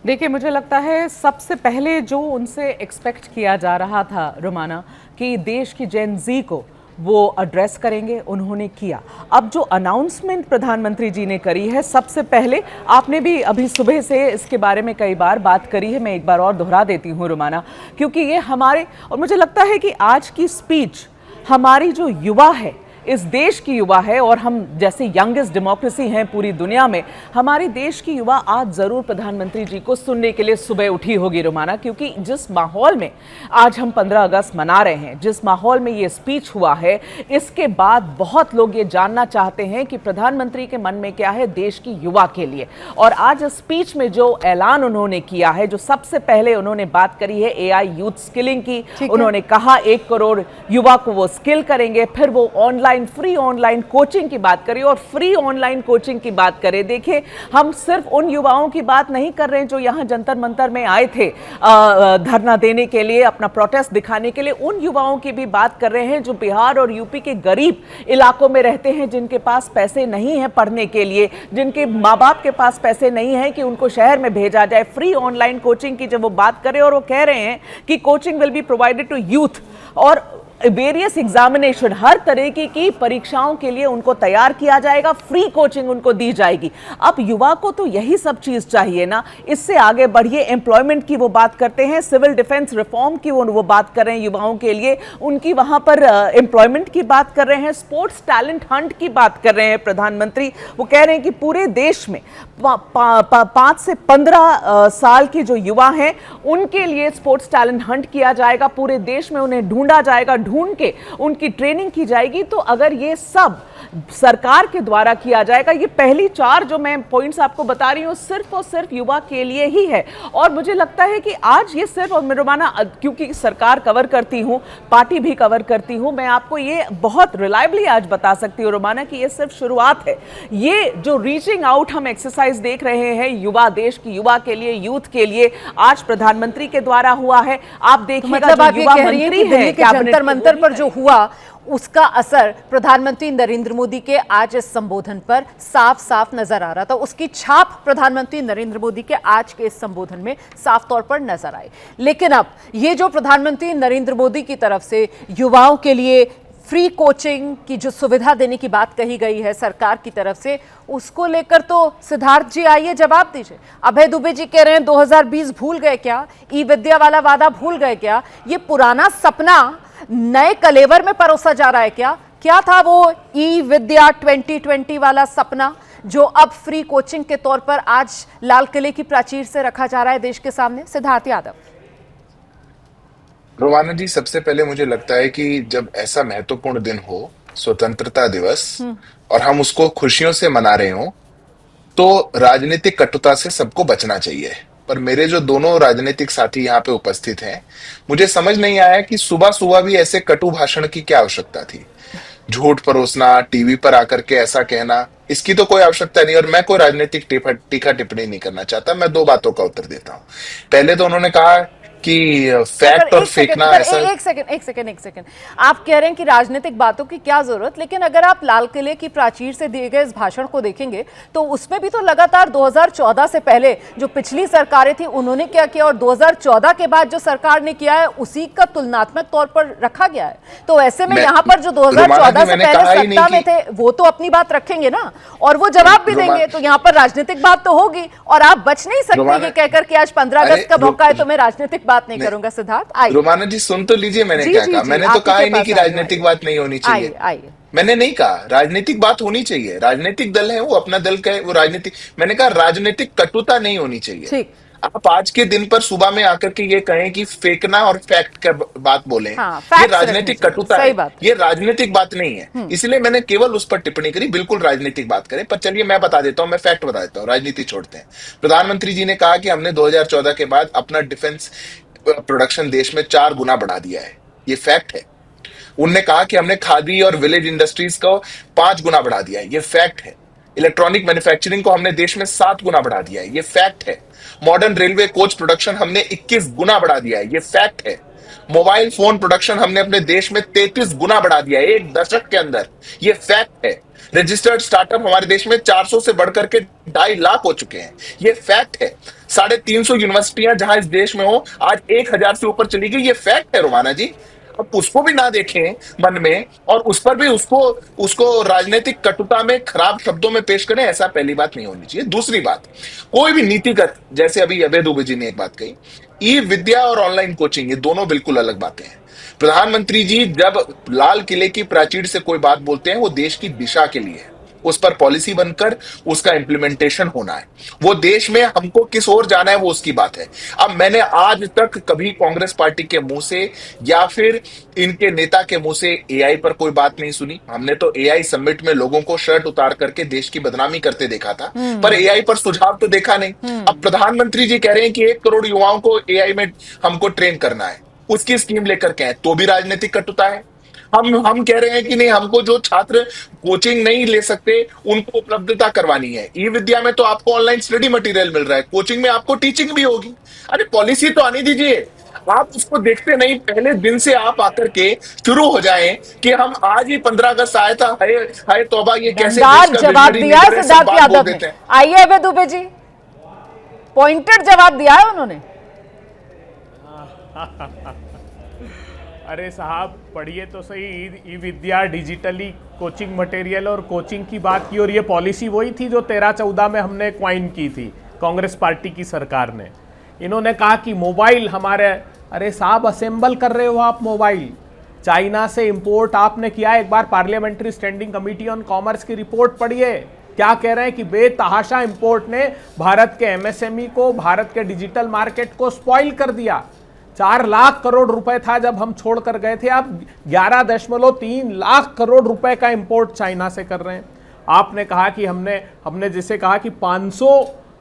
देखिए, मुझे लगता है सबसे पहले जो उनसे एक्सपेक्ट किया जा रहा था रोमाना कि देश की जेन जी को वो एड्रेस करेंगे, उन्होंने किया। अब जो अनाउंसमेंट प्रधानमंत्री जी ने करी है, सबसे पहले आपने भी अभी सुबह से इसके बारे में कई बार बात करी है, मैं एक बार और दोहरा देती हूँ रोमाना, क्योंकि ये हमारे, और मुझे लगता है कि आज की स्पीच हमारी जो युवा है, इस देश की युवा है, और हम जैसे यंगेस्ट डेमोक्रेसी हैं पूरी दुनिया में, हमारी देश की युवा आज ज़रूर प्रधानमंत्री जी को सुनने के लिए सुबह उठी होगी रोमाना, क्योंकि जिस माहौल में आज हम 15 अगस्त मना रहे हैं, जिस माहौल में ये स्पीच हुआ है, इसके बाद बहुत लोग ये जानना चाहते हैं कि प्रधानमंत्री के मन में क्या है देश की युवा के लिए। और आज इस स्पीच में जो ऐलान उन्होंने किया है, जो सबसे पहले उन्होंने बात करी है एआई यूथ स्किलिंग की, उन्होंने कहा 1 करोड़ युवा को वो स्किल करेंगे, फिर वो फ्री ऑनलाइन कोचिंग की बात करें, और फ्री ऑनलाइन कोचिंग की बात करें। देखिए, हम सिर्फ उन युवाओं की बात नहीं कर रहे हैं जो यहां जंतर मंतर में आए थे धरना देने के लिए, अपना प्रोटेस्ट दिखाने के लिए, उन युवाओं की भी बात कर रहे हैं जो बिहार और यूपी के गरीब इलाकों में रहते हैं, जिनके पास पैसे नहीं हैं पढ़ने के लिए, जिनके माँ बाप के पास पैसे नहीं है कि उनको शहर में भेजा जाए। फ्री ऑनलाइन कोचिंग की जब वो बात करें, और वो कह रहे हैं कि coaching will be provided to youth, और वेरियस एग्जामिनेशन, हर तरह की परीक्षाओं के लिए उनको तैयार किया जाएगा, फ्री कोचिंग उनको दी जाएगी। अब युवा को तो यही सब चीज चाहिए ना। इससे आगे बढ़िए, एम्प्लॉयमेंट की वो बात करते हैं, सिविल डिफेंस रिफॉर्म की वो बात कर रहे हैं युवाओं के लिए, उनकी वहां पर एम्प्लॉयमेंट की बात कर रहे हैं, स्पोर्ट्स टैलेंट हंट की बात कर रहे हैं प्रधानमंत्री। वो कह रहे हैं कि पूरे देश में 5 से 15 साल के जो युवा हैं उनके लिए स्पोर्ट्स टैलेंट हंट किया जाएगा, पूरे देश में उन्हें ढूंढा जाएगा, ढूंढ के उनकी ट्रेनिंग की जाएगी। तो अगर ये सब सरकार के द्वारा किया जाएगा, ये पहली 4 जो मैं पॉइंट्स आपको बता रही हूं सिर्फ और सिर्फ युवा के लिए ही है। और मुझे लगता है कि आज ये सिर्फ, और रोमाना क्योंकि सरकार कवर करती हूं, पार्टी भी कवर करती हूं, मैं आपको ये बहुत रिलायबली आज बता सकती हूं रोमाना कि ये सिर्फ शुरुआत है। ये जो रीचिंग आउट हम एक्सरसाइज देख रहे हैं युवा, देश की युवा के लिए, यूथ के लिए, आज प्रधानमंत्री के द्वारा हुआ है। आप देखिएगा, मतलब आप ये कह रही हैं कि दिल्ली के जंतर मंतर पर जो हुआ उसका असर प्रधानमंत्री नरेंद्र मोदी के आज इस संबोधन पर साफ साफ नजर आ रहा था, उसकी छाप प्रधानमंत्री नरेंद्र मोदी के आज के इस संबोधन में साफ तौर पर नजर आई। लेकिन अब ये जो प्रधानमंत्री नरेंद्र मोदी की तरफ से युवाओं के लिए फ्री कोचिंग की जो सुविधा देने की बात कही गई है सरकार की तरफ से, उसको लेकर तो सिद्धार्थ जी आइए जवाब दीजिए। अभय दुबे जी कह रहे हैं 2020 भूल गए क्या, ई विद्या वाला वादा भूल गए क्या, ये पुराना सपना नए कलेवर में परोसा जा रहा है क्या? क्या था वो ई विद्या 2020 वाला सपना जो अब फ्री कोचिंग के तौर पर आज लाल किले की प्राचीर से रखा जा रहा है देश के सामने? सिद्धार्थ यादव। रोमाना जी, सबसे पहले मुझे लगता है कि जब ऐसा महत्वपूर्ण दिन हो, स्वतंत्रता दिवस, और हम उसको खुशियों से मना रहे हो, तो राजनीतिक कटुता से सबको बचना चाहिए। पर मेरे जो दोनों राजनीतिक साथी यहाँ पे उपस्थित हैं, मुझे समझ नहीं आया कि सुबह सुबह भी ऐसे कटु भाषण की क्या आवश्यकता थी। झूठ परोसना, टीवी पर आकर के ऐसा कहना, इसकी तो कोई आवश्यकता नहीं। और मैं कोई राजनीतिक टीका टिप्पणी नहीं करना चाहता। मैं दो बातों का उत्तर देता हूं। पहले तो उन्होंने कहा कि फैक्ट और फेंकना ऐसा। एक सेकंड आप कह रहे हैं कि राजनीतिक बातों की क्या जरूरत, लेकिन अगर आप लाल किले की प्राचीर से दिए गए इस भाषण को देखेंगे तो उसमें भी तो लगातार 2014 से पहले जो पिछली सरकारें थी उन्होंने क्या किया और 2014 के बाद जो सरकार ने किया है उसी का तुलनात्मक तौर पर रखा गया है। तो ऐसे में यहाँ पर जो 2014 से पहले सत्ता में थे वो तो अपनी बात रखेंगे ना, और वो जवाब भी देंगे। तो यहाँ पर राजनीतिक बात तो होगी और आप बच नहीं सकते ये कहकर कि आज 15 अगस्त का मौका है तो मैं राजनीतिक बात नहीं करूंगा। सिद्धार्थ आइए। रोमाना जी सुन तो लीजिए मैंने क्या कहा। मैंने तो कहा ही नहीं कि राजनीतिक बात नहीं होनी चाहिए। आइए। मैंने नहीं कहा राजनीतिक बात होनी चाहिए। राजनीतिक दल है, वो अपना दल का है, वो राजनीतिक। मैंने कहा राजनीतिक कटुता नहीं होनी चाहिए। ठीक। आप आज के दिन पर सुबह में आकर के ये कहें कि फेंकना और फैक्ट का बात बोलें, ये राजनीतिक कटुता है, ये राजनीतिक बात नहीं है। इसलिए मैंने केवल उस पर टिप्पणी करी। बिल्कुल राजनीतिक बात करें, पर चलिए मैं बता देता हूं, मैं फैक्ट बता देता हूं, राजनीति छोड़ते हैं। प्रधानमंत्री जी ने कहा कि हमने 2014 के बाद अपना डिफेंस प्रोडक्शन देश में 4 गुना बढ़ा दिया है, ये फैक्ट है। उनने कहा कि हमने खादी और विलेज इंडस्ट्रीज को 5 गुना बढ़ा दिया है, ये फैक्ट है। इलेक्ट्रॉनिक मैन्युफैक्चरिंग को हमने देश में 7 गुना बढ़ा दिया है, ये फैक्ट है। मॉडर्न रेलवे कोच प्रोडक्शन हमने 21 गुना बढ़ा दिया है, ये फैक्ट है। मोबाइल फोन प्रोडक्शन हमने अपने देश में 33 गुना बढ़ा दिया है 1 दशक के अंदर, ये फैक्ट है। रजिस्टर्ड स्टार्टअप हमारे देश में 400 से बढ़कर के 2.5 लाख हो चुके हैं, ये फैक्ट है। 350 यूनिवर्सिटियां जहां इस देश में हो आज 1000 से ऊपर चली गई, ये फैक्ट है रोमाना जी। अब उसको भी ना देखें मन में और उस पर भी उसको राजनीतिक कटुता में खराब शब्दों में पेश करें, ऐसा पहली बात नहीं होनी चाहिए। दूसरी बात, कोई भी नीतिगत, जैसे अभी अभय दुबे जी ने एक बात कही, ई विद्या और ऑनलाइन कोचिंग, ये दोनों बिल्कुल अलग बातें हैं। प्रधानमंत्री जी जब लाल किले की प्राचीर से कोई बात बोलते हैं वो देश की दिशा के लिए है, उस पर पॉलिसी बनकर उसका इंप्लीमेंटेशन होना है। वो देश में हमको किस ओर जाना है वो उसकी बात है। अब मैंने आज तक कभी कांग्रेस पार्टी के मुंह से या फिर इनके नेता के मुंह से एआई पर कोई बात नहीं सुनी। हमने तो एआई समिट में लोगों को शर्ट उतार करके देश की बदनामी करते देखा था, पर एआई पर सुझाव तो देखा नहीं। अब प्रधानमंत्री जी कह रहे हैं कि 1 करोड़ युवाओं को एआई में हमको ट्रेन करना है, उसकी स्कीम लेकर के तो भी राजनीतिक कटुता है। हम कह रहे हैं कि नहीं, हमको जो छात्र कोचिंग नहीं ले सकते उनको उपलब्धता करवानी है। ई विद्या में तो आपको ऑनलाइन स्टडी मटेरियल मिल रहा है, कोचिंग में आपको टीचिंग भी होगी। अरे पॉलिसी तो आने दीजिए, आप उसको देखते नहीं। पहले दिन से आप आकर के शुरू हो जाएं कि हम आज ही 15 अगस्त आया था, हाय तौबा, ये कैसे जवाब दिया है सिद्धार्थ यादव ने। आइए अभय दुबे जी, पॉइंटेड जवाब दिया है उन्होंने। अरे साहब पढ़िए तो सही, ई विद्या, डिजिटली कोचिंग मटेरियल और कोचिंग की बात की, और ये पॉलिसी वही थी जो 13-14 में हमने क्वाइन की थी कांग्रेस पार्टी की सरकार ने। इन्होंने कहा कि मोबाइल हमारे, अरे साहब असेंबल कर रहे हो आप मोबाइल, चाइना से इंपोर्ट आपने किया। एक बार parliamentary standing committee on commerce की रिपोर्ट पढ़िए, क्या कह रहे हैं कि बेतहाशा इंपोर्ट ने भारत के एमएसएमई को, भारत के डिजिटल मार्केट को स्पॉइल कर दिया। 4 लाख करोड़ रुपए था जब हम छोड़ कर गए थे, अब 11.3 लाख करोड़ रुपए का इंपोर्ट चाइना से कर रहे हैं। आपने कहा कि हमने जैसे कहा कि 500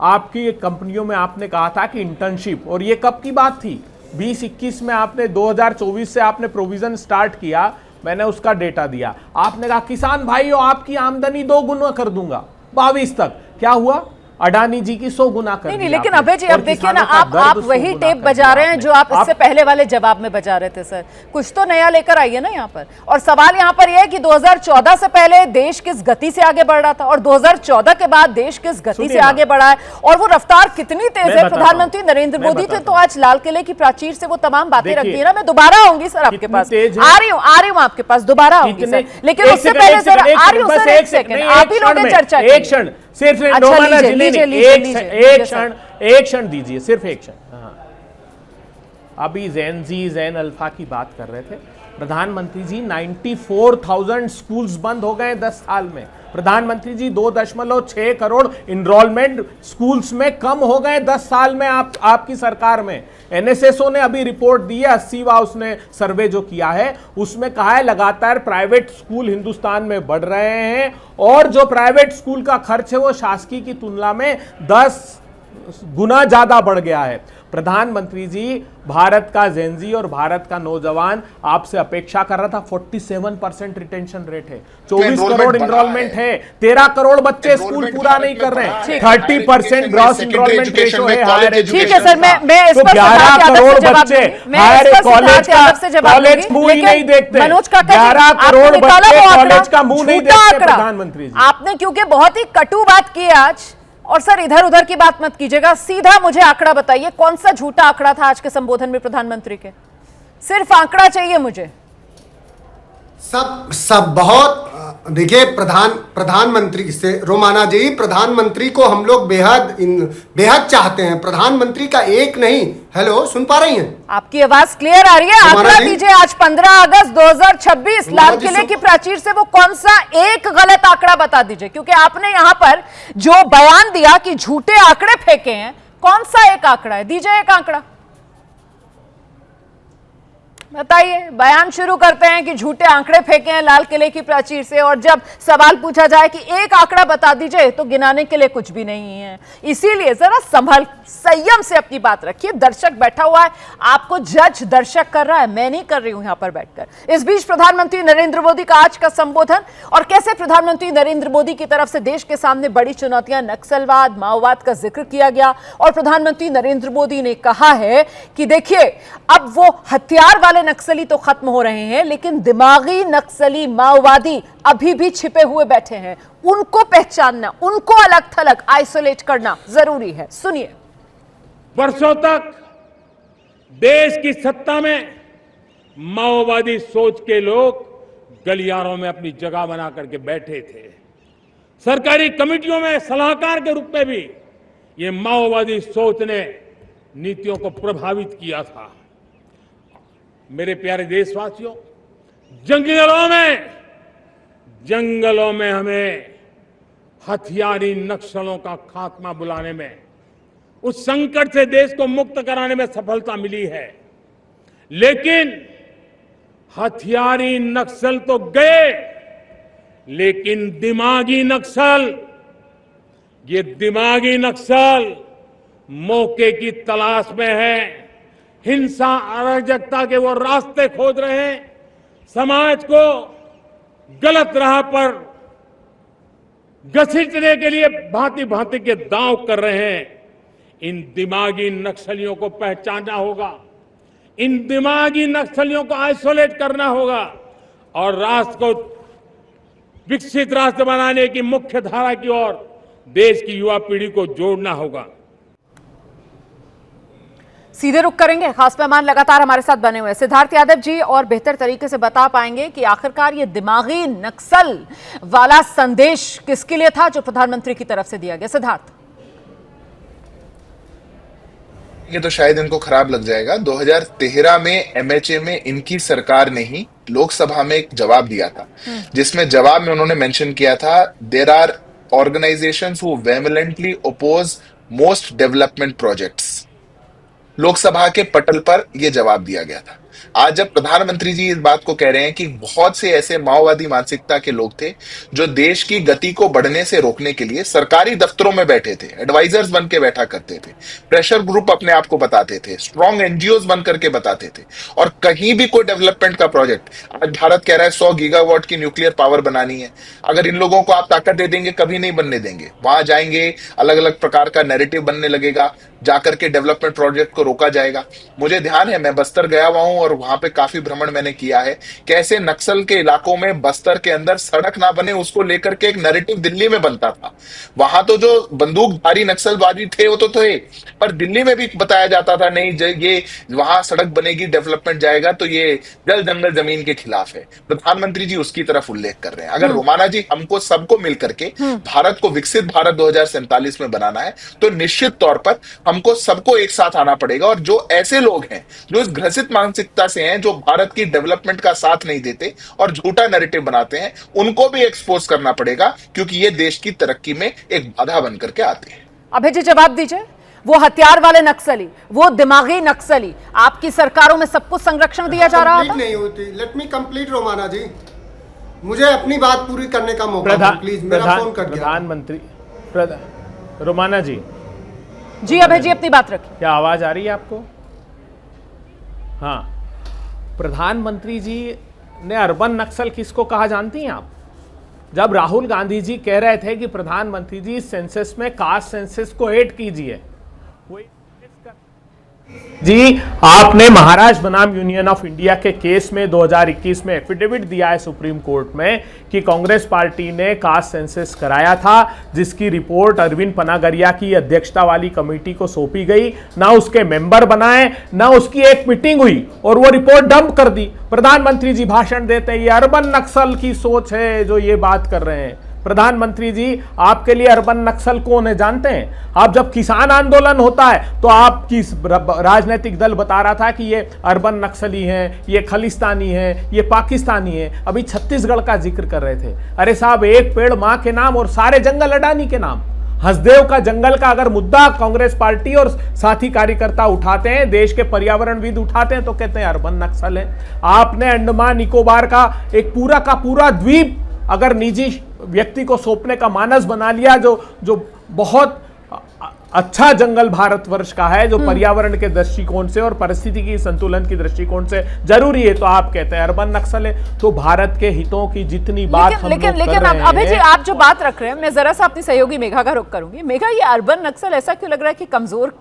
आपकी कंपनियों में आपने कहा था कि इंटर्नशिप, और ये कब की बात थी? 2021 में आपने 2024 से आपने प्रोविजन स्टार्ट किया, मैंने उसका डेटा दिया। आपने कहा किसान भाइयों आपकी आमदनी 2 गुना कर दूंगा 22 तक, क्या हुआ? अडानी जी की 100 गुना कर नहीं, लेकिन अभय जी अब देखिए ना, आप वही टेप बजा रहे हैं जो आप इससे पहले वाले जवाब में बजा रहे थे। सर कुछ तो नया लेकर आइए ना यहाँ पर। और सवाल यहाँ पर यह है कि 2014 से पहले देश किस गति से आगे बढ़ रहा था और 2014 के बाद देश किस गति से आगे बढ़ा है, और वो रफ्तार कितनी तेज है। प्रधानमंत्री नरेंद्र मोदी तो आज लाल किले की प्राचीर से वो तमाम बातें रख दी है ना। मैं दोबारा आऊंगी सर आपके पास, आ रही हूँ आपके पास, दोबारा आऊंगी सर, लेकिन उससे पहले सर आ रही हूँ सर, 1 सेकंड आप ही लोगों ने चर्चा की। एक क्षण सिर्फ, एक क्षण दीजिए, सिर्फ एक क्षण। अभी जैन अल्फा की बात कर रहे थे प्रधानमंत्री जी। 94,000 स्कूल्स बंद हो गए 10 साल में। प्रधानमंत्री जी 2.6 करोड़ इनरोलमेंट स्कूल्स में कम हो गए 10 साल में आपकी सरकार में। एनएसएसओ ने अभी रिपोर्ट दी है, 80वां उसने सर्वे जो किया है उसमें कहा है लगातार प्राइवेट स्कूल हिंदुस्तान में बढ़ रहे हैं, और जो प्राइवेट स्कूल का खर्च है वो शासकीय की तुलना में 10 गुना ज्यादा बढ़ गया है। प्रधानमंत्री जी, भारत का जेनजी और भारत का नौजवान आपसे अपेक्षा कर रहा था। 47% रिटेंशन रेट है, 24 करोड़ इनरोलमेंट है, 13 करोड़ बच्चे स्कूल पूरा नहीं कर रहे हैं, 30% ग्रॉस इनरोलमेंट रेशो है हायर ठीक है सर, मैं इस पर 11 करोड़ बच्चे हायर कॉलेज मुंह ही नहीं देखते। मनोज काका 11 करोड़ बच्चे कॉलेज का मुंह नहीं देखते प्रधानमंत्री जी। आपने क्योंकि बहुत ही कटु बात की आज, और सर इधर उधर की बात मत कीजिएगा, सीधा मुझे आंकड़ा बताइए, कौन सा झूठा आंकड़ा था आज के संबोधन में प्रधानमंत्री के? सिर्फ आंकड़ा चाहिए मुझे। सब बहुत देखिए, प्रधानमंत्री से रोमाना जी, प्रधानमंत्री को हम लोग बेहद चाहते हैं। प्रधानमंत्री का एक नहीं, हेलो सुन पा रही हैं? आपकी आवाज क्लियर आ रही है? आंकड़ा दीजिए, आज 15 अगस्त 2026 लाल किले की प्राचीर से वो कौन सा एक गलत आंकड़ा बता दीजिए, क्योंकि आपने यहां पर जो बयान दिया कि झूठे आंकड़े फेंके हैं, कौन सा एक आंकड़ा है? दीजिए एक आंकड़ा बताइए। बयान शुरू करते हैं कि झूठे आंकड़े फेंके हैं लाल किले की प्राचीर से, और जब सवाल पूछा जाए कि एक आंकड़ा बता दीजिए तो गिनाने के लिए कुछ भी नहीं है। इसीलिए जरा संयम से अपनी बात रखिए। दर्शक बैठा हुआ है, आपको जज दर्शक कर रहा है, मैं नहीं कर रही हूं यहां पर बैठकर। इस बीच प्रधानमंत्री नरेंद्र मोदी का आज का संबोधन, और कैसे प्रधानमंत्री नरेंद्र मोदी की तरफ से देश के सामने बड़ी चुनौतियां नक्सलवाद, माओवाद का जिक्र किया गया, और प्रधानमंत्री नरेंद्र मोदी ने कहा है कि देखिए अब वो हथियार वाले नक्सली तो खत्म हो रहे हैं, लेकिन दिमागी नक्सली माओवादी अभी भी छिपे हुए बैठे हैं। उनको पहचानना, उनको अलग थलग आइसोलेट करना जरूरी है। सुनिए। वर्षों तक देश की सत्ता में माओवादी सोच के लोग गलियारों में अपनी जगह बना करके बैठे थे। सरकारी कमेटियों में सलाहकार के रूप में भी ये माओवादी सोच ने नीतियों को प्रभावित किया था। मेरे प्यारे देशवासियों, जंगलों में हमें हथियारी नक्सलों का खात्मा बुलाने में, उस संकट से देश को मुक्त कराने में सफलता मिली है। लेकिन हथियारी नक्सल तो गए, लेकिन दिमागी नक्सल, ये दिमागी नक्सल मौके की तलाश में है। हिंसा, अराजकता के वो रास्ते खोज रहे हैं, समाज को गलत राह पर घसीटने के लिए भांति भांति के दांव कर रहे हैं। इन दिमागी नक्सलियों को पहचानना होगा, इन दिमागी नक्सलियों को आइसोलेट करना होगा, और राष्ट्र को विकसित राष्ट्र बनाने की मुख्य धारा की ओर देश की युवा पीढ़ी को जोड़ना होगा। सीधे रुक करेंगे, खास मेहमान लगातार हमारे साथ बने हुए सिद्धार्थ यादव जी, और बेहतर तरीके से बता पाएंगे कि आखिरकार ये दिमागी नक्सल वाला संदेश किसके लिए था जो प्रधानमंत्री की तरफ से दिया गया। सिद्धार्थ। ये तो शायद इनको खराब लग जाएगा। 2013 में एमएचए में इनकी सरकार ने ही लोकसभा में एक जवाब दिया था, जिसमें जवाब में उन्होंने मेंशन किया था, there are organisations who vehemently oppose most development projects. Lok Sabha के पटल पर यह जवाब दिया गया था। आज जब प्रधानमंत्री जी इस बात को कह रहे हैं कि बहुत से ऐसे माओवादी मानसिकता के लोग थे जो देश की गति को बढ़ने से रोकने के लिए सरकारी दफ्तरों में बैठे थे, एडवाइजर्स बन के बैठा करते थे, प्रेशर ग्रुप अपने आप को बताते थे, स्ट्रॉन्ग एनजीओज बन करके बताते थे, और कहीं भी कोई डेवलपमेंट का प्रोजेक्ट, आज भारत कह रहा है 100 गीगावाट की न्यूक्लियर पावर बनानी है, अगर इन लोगों को आप ताकत दे देंगे कभी नहीं बनने देंगे। वहां जाएंगे, अलग अलग प्रकार का नैरेटिव बनने लगेगा, जाकर के डेवलपमेंट प्रोजेक्ट को रोका जाएगा। मुझे ध्यान है, मैं बस्तर गया हुआ हूं और वहां पे काफी भ्रमण मैंने किया है, कैसे नक्सल के इलाकों में बस्तर के अंदर सड़क ना बने उसको लेकर के एक नैरेटिव दिल्ली में बनता था। वहां तो जो बंदूकधारी नक्सलवादी थे वो तो थे, पर दिल्ली में भी बताया जाता था नहीं ये वहां सड़क बनेगी, डेवलपमेंट जाएगा तो ये जल जंगल जमीन के खिलाफ है। प्रधानमंत्री जी उसकी तरफ उल्लेख कर रहे हैं। अगर रोमाना जी हमको सबको मिलकर के भारत को विकसित भारत 2047 में बनाना है तो निश्चित तौर पर हमको सबको एक साथ आना पड़ेगा, और जो ऐसे लोग हैं जो इस ग्रसित मानसिकता से हैं, जो भारत की डेवलपमेंट का साथ नहीं देते और झूठा नैरेटिव बनाते हैं, उनको भी एक्सपोज करना पड़ेगा, क्योंकि ये देश की तरक्की में एक बाधा बन करके आते हैं। अभय जी जवाब दीजिए। वो हथियार वाले नक्सली, वो दिमागी नक्सली, आपकी सरकारों में सबको संरक्षण दिया जा रहा था? नहीं होती। लेट मी कंप्लीट रोमाना जी, मुझे अपनी बात पूरी करने का मौका दो प्लीज। मेरा फोन कट गया। प्रधानमंत्री रोमाना जी, जी अभय जी अपनी बात रखिए। क्या आवाज आ रही है आपको? हाँ, प्रधानमंत्री जी ने अर्बन नक्सल किसको कहा जानती हैं आप? जब राहुल गांधी जी कह रहे थे कि प्रधानमंत्री जी सेंसस में कास्ट सेंसस को ऐड कीजिए, जी आपने महाराष्ट्र बनाम यूनियन ऑफ इंडिया के केस में 2021 में एफिडेविट दिया है सुप्रीम कोर्ट में कि कांग्रेस पार्टी ने कास्ट सेंसस कराया था, जिसकी रिपोर्ट अरविंद पनागरिया की अध्यक्षता वाली कमेटी को सौंपी गई, ना उसके मेंबर बनाए, ना उसकी एक मीटिंग हुई और वो रिपोर्ट डंप कर दी। प्रधानमंत्री जी भाषण देते हैं, ये अर्बन नक्सल की सोच है जो ये बात कर रहे हैं। प्रधानमंत्री जी, आपके लिए अर्बन नक्सल कौन है जानते हैं? आप जब किसान आंदोलन होता है तो आपकी राजनीतिक दल बता रहा था कि ये अर्बन नक्सली हैं, ये खलिस्तानी हैं, ये पाकिस्तानी हैं। अभी छत्तीसगढ़ का जिक्र कर रहे थे। अरे साहब, एक पेड़ मां के नाम और सारे जंगल अडानी के नाम। हसदेव का जंगल का अगर मुद्दा कांग्रेस पार्टी और साथी कार्यकर्ता उठाते हैं, देश के पर्यावरणविद उठाते हैं, तो कहते हैं अर्बन नक्सल है। आपने अंडमान निकोबार का एक पूरा का पूरा द्वीप अगर निजी व्यक्ति को सौंपने का मानस बना लिया, जो बहुत अच्छा जंगल भारतवर्ष का है, जो पर्यावरण के दृष्टिकोण से और परिस्थितिकी संतुलन की दृष्टिकोण से जरूरी है, तो आप कहते हैं अर्बन नक्सल है। तो भारत के हितों की जितनी बात लेकिन अभय जी, आप जो बात रख रहे हैं, मैं जरा सा अपनी सहयोगी मेघा का रुख करूंगी। मेघा, ये अर्बन नक्सल ऐसा क्यों लग रहा है कि कमजोर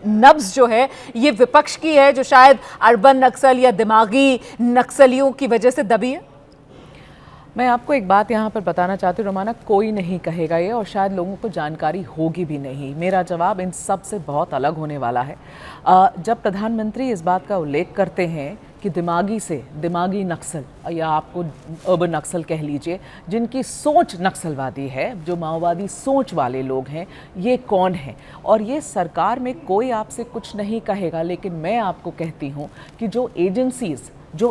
नब्ज जो है ये विपक्ष की है, जो शायद अर्बन नक्सल या दिमागी नक्सलियों की वजह से दबी है? मैं आपको एक बात यहाँ पर बताना चाहती हूँ रोमाना, कोई नहीं कहेगा ये और शायद लोगों को जानकारी होगी भी नहीं। मेरा जवाब इन सब से बहुत अलग होने वाला है। जब प्रधानमंत्री इस बात का उल्लेख करते हैं कि दिमागी नक्सल या आपको अर्बन नक्सल कह लीजिए, जिनकी सोच नक्सलवादी है, जो माओवादी सोच वाले लोग हैं, ये कौन है? और ये सरकार में कोई आपसे कुछ नहीं कहेगा, लेकिन मैं आपको कहती हूँ कि जो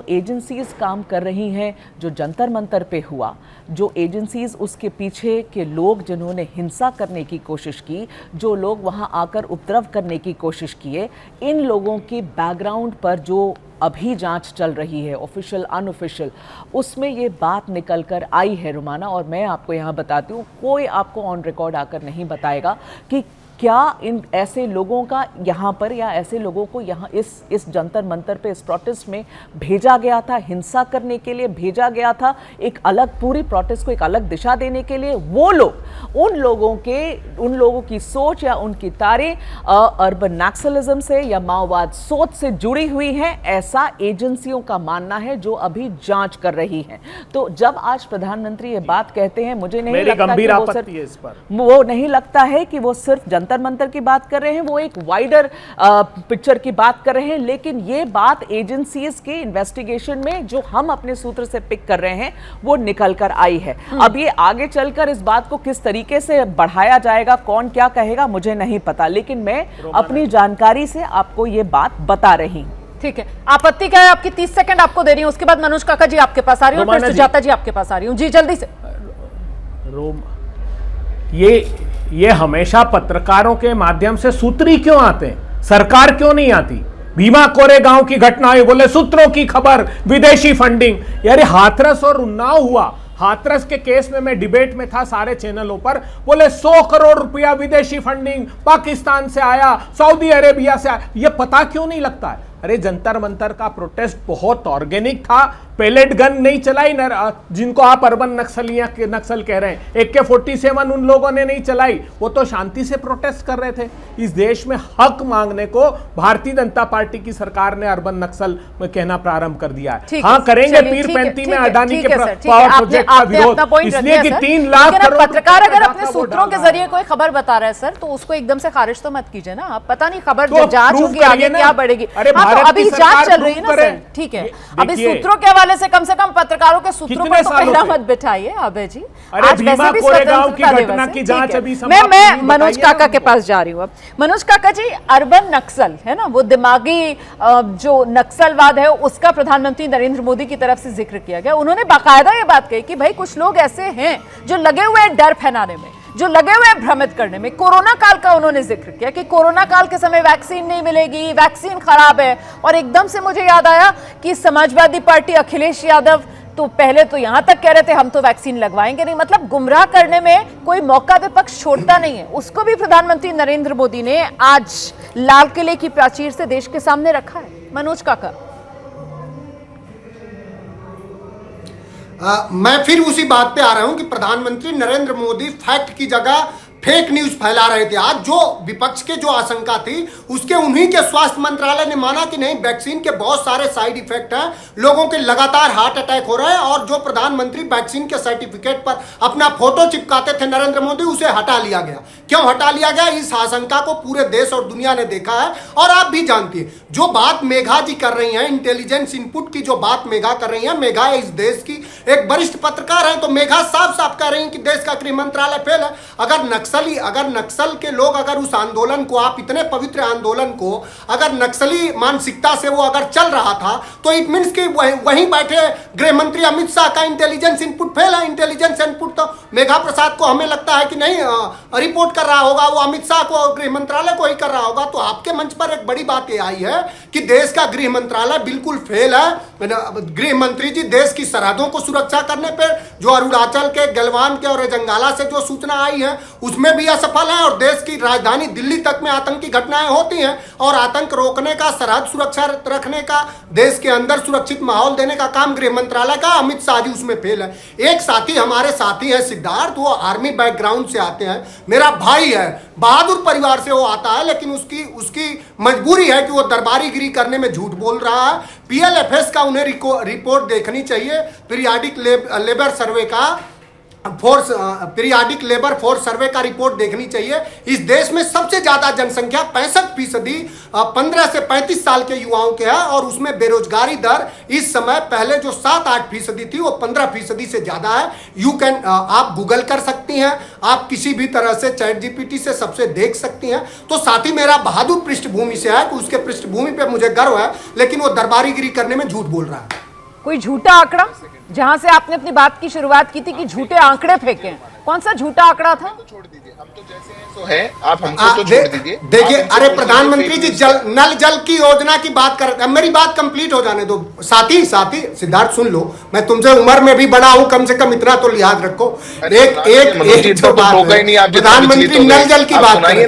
एजेंसीज काम कर रही हैं, जो जंतर मंतर पे हुआ, जो एजेंसीज उसके पीछे के लोग जिन्होंने हिंसा करने की कोशिश की, जो लोग वहाँ आकर उपद्रव करने की कोशिश किए, इन लोगों के बैकग्राउंड पर जो अभी जांच चल रही है, ऑफिशियल अनऑफिशियल, उसमें ये बात निकल कर आई है रोमाना। और मैं आपको यहाँ बताती हूँ, कोई आपको ऑन रिकॉर्ड आकर नहीं बताएगा कि क्या इन ऐसे लोगों का यहाँ पर या ऐसे लोगों को यहाँ इस जंतर मंतर पे, इस प्रोटेस्ट में भेजा गया था, हिंसा करने के लिए भेजा गया था, एक अलग पूरी प्रोटेस्ट को एक अलग दिशा देने के लिए। वो लोग उन लोगों की सोच या उनकी तारें अर्बन नक्सलिज्म से या माओवाद सोच से जुड़ी हुई हैं, ऐसा एजेंसियों का मानना है जो अभी जांच कर रही हैं। तो जब आज प्रधानमंत्री ये बात कहते हैं, मुझे नहीं लगता है कि वो सिर्फ जंतर मंतर की बात कर रहे हैं, वो एक वाइडर पिक्चर की बात कर रहे हैं। लेकिन ये बात एजेंसीज के इन्वेस्टिगेशन में जो हम अपने सूत्र से पिक कर रहे हैं, वो निकल कर आई है। अब ये आगे चलकर इस बात को किस तरीके से बढ़ाया जाएगा, कौन क्या कहेगा, मुझे नहीं पता, लेकिन मैं अपनी जानकारी से आपको ये बात बता रही हूं। ठीक है, आपत्ति क्या है आपकी? 30 सेकंड आपको दे रही हूं, उसके बाद मनोज काका जी आपके पास आ रही हूं, फिर सुजाता जी आपके पास आ रही हूं। जी जल्दी से। ये हमेशा पत्रकारों के माध्यम से सूत्री क्यों आते हैं? सरकार क्यों नहीं आती? भीमा कोरेगांव की घटना हुई, बोले सूत्रों की खबर, विदेशी फंडिंग। यार हाथरस और उन्नाव हुआ, हाथरस के केस में मैं डिबेट में था सारे चैनलों पर, बोले 100 करोड़ रुपया विदेशी फंडिंग पाकिस्तान से आया, सऊदी अरेबिया से आया। ये पता क्यों नहीं लगता है? अरे जंतर मंतर का प्रोटेस्ट बहुत ऑर्गेनिक था, पेलेट गन नहीं चलाई, जिनको आप अर्बन नक्सल कह रहे हैं, AK-47 उन लोगों ने नहीं चलाई, वो तो शांति से प्रोटेस्ट कर रहे थे। इस देश में हक मांगने को भारतीय जनता पार्टी की सरकार ने अर्बन नक्सल में कहना प्रारंभ कर दिया है। हाँ करेंगे, पीर पैंती में अडानी के पावर प्रोजेक्ट का विरोध, इसलिए कि 3 लाख करोड़। पत्रकार अगर अपने सूत्रों के जरिए कोई खबर बता रहा है सर, तो उसको एकदम से खारिज तो मत कीजिए ना। आप पता नहीं खबर जो जांच होगी आगे क्या बढ़ेगी। अभी जांच चल रही है ना सर, ठीक है। अभी सूत्रों के हवाले से कम पत्रकारों के सूत्रों पर तो पहला मत बिठाइए अभय जी। आज वैसे भी स्वतंत्रता दिवस है। मैं मनोज काका के पास जा रही हूँ अब। मनोज काका जी, अर्बन नक्सल है ना, वो दिमागी जो नक्सलवाद है, उसका प्रधानमंत्री नरेंद्र मोदी की तरफ से जिक्र किया गया। उन्होंने बाकायदा ये बात कही कि भाई कुछ लोग ऐसे हैं जो लगे हुए हैं डर फैलाने में, जो लगे हुए हैं भ्रमित करने में। कोरोना काल का उन्होंने जिक्र किया कि कोरोना काल के समय वैक्सीन नहीं मिलेगी, वैक्सीन खराब है। और एकदम से मुझे याद आया कि समाजवादी पार्टी अखिलेश यादव तो पहले तो यहां तक कह रहे थे हम तो वैक्सीन लगवाएंगे नहीं। मतलब गुमराह करने में कोई मौका विपक्ष छोड़ता नहीं है। उसको भी प्रधानमंत्री नरेंद्र मोदी ने आज लाल किले की प्राचीर से देश के सामने रखा है। मनोज काका, मैं फिर उसी बात पे आ रहा हूं कि प्रधानमंत्री नरेंद्र मोदी फैक्ट की जगह फेक न्यूज फैला रहे थे। आज जो विपक्ष के जो आशंका थी उसके उन्हीं के स्वास्थ्य मंत्रालय ने माना कि नहीं, वैक्सीन के बहुत सारे साइड इफेक्ट हैं, लोगों के लगातार हार्ट अटैक हो रहे हैं। और जो प्रधानमंत्री वैक्सीन के सर्टिफिकेट पर अपना फोटो चिपकाते थे नरेंद्र मोदी, उसे हटा लिया गया। क्यों हटा लिया गया? इस आशंका को पूरे देश और दुनिया ने देखा है और आप भी जानती है। जो बात मेघा जी कर रही हैं, इंटेलिजेंस इनपुट की जो बात मेघा कर रही है, मेघा इस देश की एक वरिष्ठ पत्रकार है, तो मेघा साफ साफ कह रही है कि देश का गृह मंत्रालय फेल है। अगर नक्सल के लोग अगर उस आंदोलन को, आप इतने पवित्र आंदोलन को अगर नक्सली मानसिकता से वो अगर चल रहा था, तो इट मीन्स कि वहीं बैठे गृह मंत्री अमित शाह का इंटेलिजेंस इनपुट फेल है। इंटेलिजेंस इनपुट तो मेघा प्रसाद को हमें लगता है कि नहीं रिपोर्ट कर रहा होगा, वो अमित शाह को, गृह मंत्रालय को ही कर रहा होगा। तो आपके मंच पर एक बड़ी बात यह आई है कि देश का गृह मंत्रालय बिल्कुल फेल है। गृह मंत्री जी देश की सरहदों को सुरक्षा करने पर, जो अरुणाचल के, गलवान के और रजंगाला से जो सूचना आई है उसमें भी असफल है। और देश की राजधानी दिल्ली तक में आतंकी घटनाएं होती हैं और आतंक रोकने का, सरहद सुरक्षा रखने का, देश के अंदर सुरक्षित माहौल देने का काम गृह मंत्रालय का, अमित शाह जी उसमें फेल है। एक साथी, हमारे साथी है सिद्धार्थ, वो आर्मी बैकग्राउंड से आते हैं, मेरा भाई है, बहादुर परिवार से वो आता है, लेकिन उसकी मजबूरी है कि वो दरबारीगिरी करने में झूठ बोल रहा है। पीएलएफएस का उन्हें रिपोर्ट देखनी चाहिए, पीरियाडिक लेबर सर्वे का, पीरियाडिक लेबर फोर्स सर्वे का रिपोर्ट देखनी चाहिए। इस देश में सबसे ज्यादा जनसंख्या 65% 15 से 35 साल के युवाओं के है और उसमें बेरोजगारी दर इस समय पहले जो 7-8% थी वो 15% से ज्यादा है। आप गूगल कर सकती हैं, आप किसी भी तरह से चैट जीपीटी से सबसे देख सकती हैं। तो साथी मेरा बहादुर पृष्ठभूमि से है कि उसके पृष्ठभूमि पे मुझे गर्व है, लेकिन वो दरबारीगिरी करने में झूठ बोल रहा है। कोई झूठा आंकड़ा, जहां से आपने अपनी बात की शुरुआत की थी कि झूठे आंकड़े फेंके, कौन सा झूठा आंकड़ा था? छोड़ दीजिए, हम तो जैसे हैं सो हैं, आप हमको तो छोड़ दीजिए। देखिए, अरे प्रधानमंत्री जी नल जल की योजना की बात कर रहे हैं, मेरी बात कंप्लीट हो जाने दो। साथी सिद्धार्थ सुन लो, मैं तुमसे उम्र में भी बड़ा हूं, कम से कम इतना तो लिहाज रखो। एक तो बात, प्रधानमंत्री नल जल की बात करें।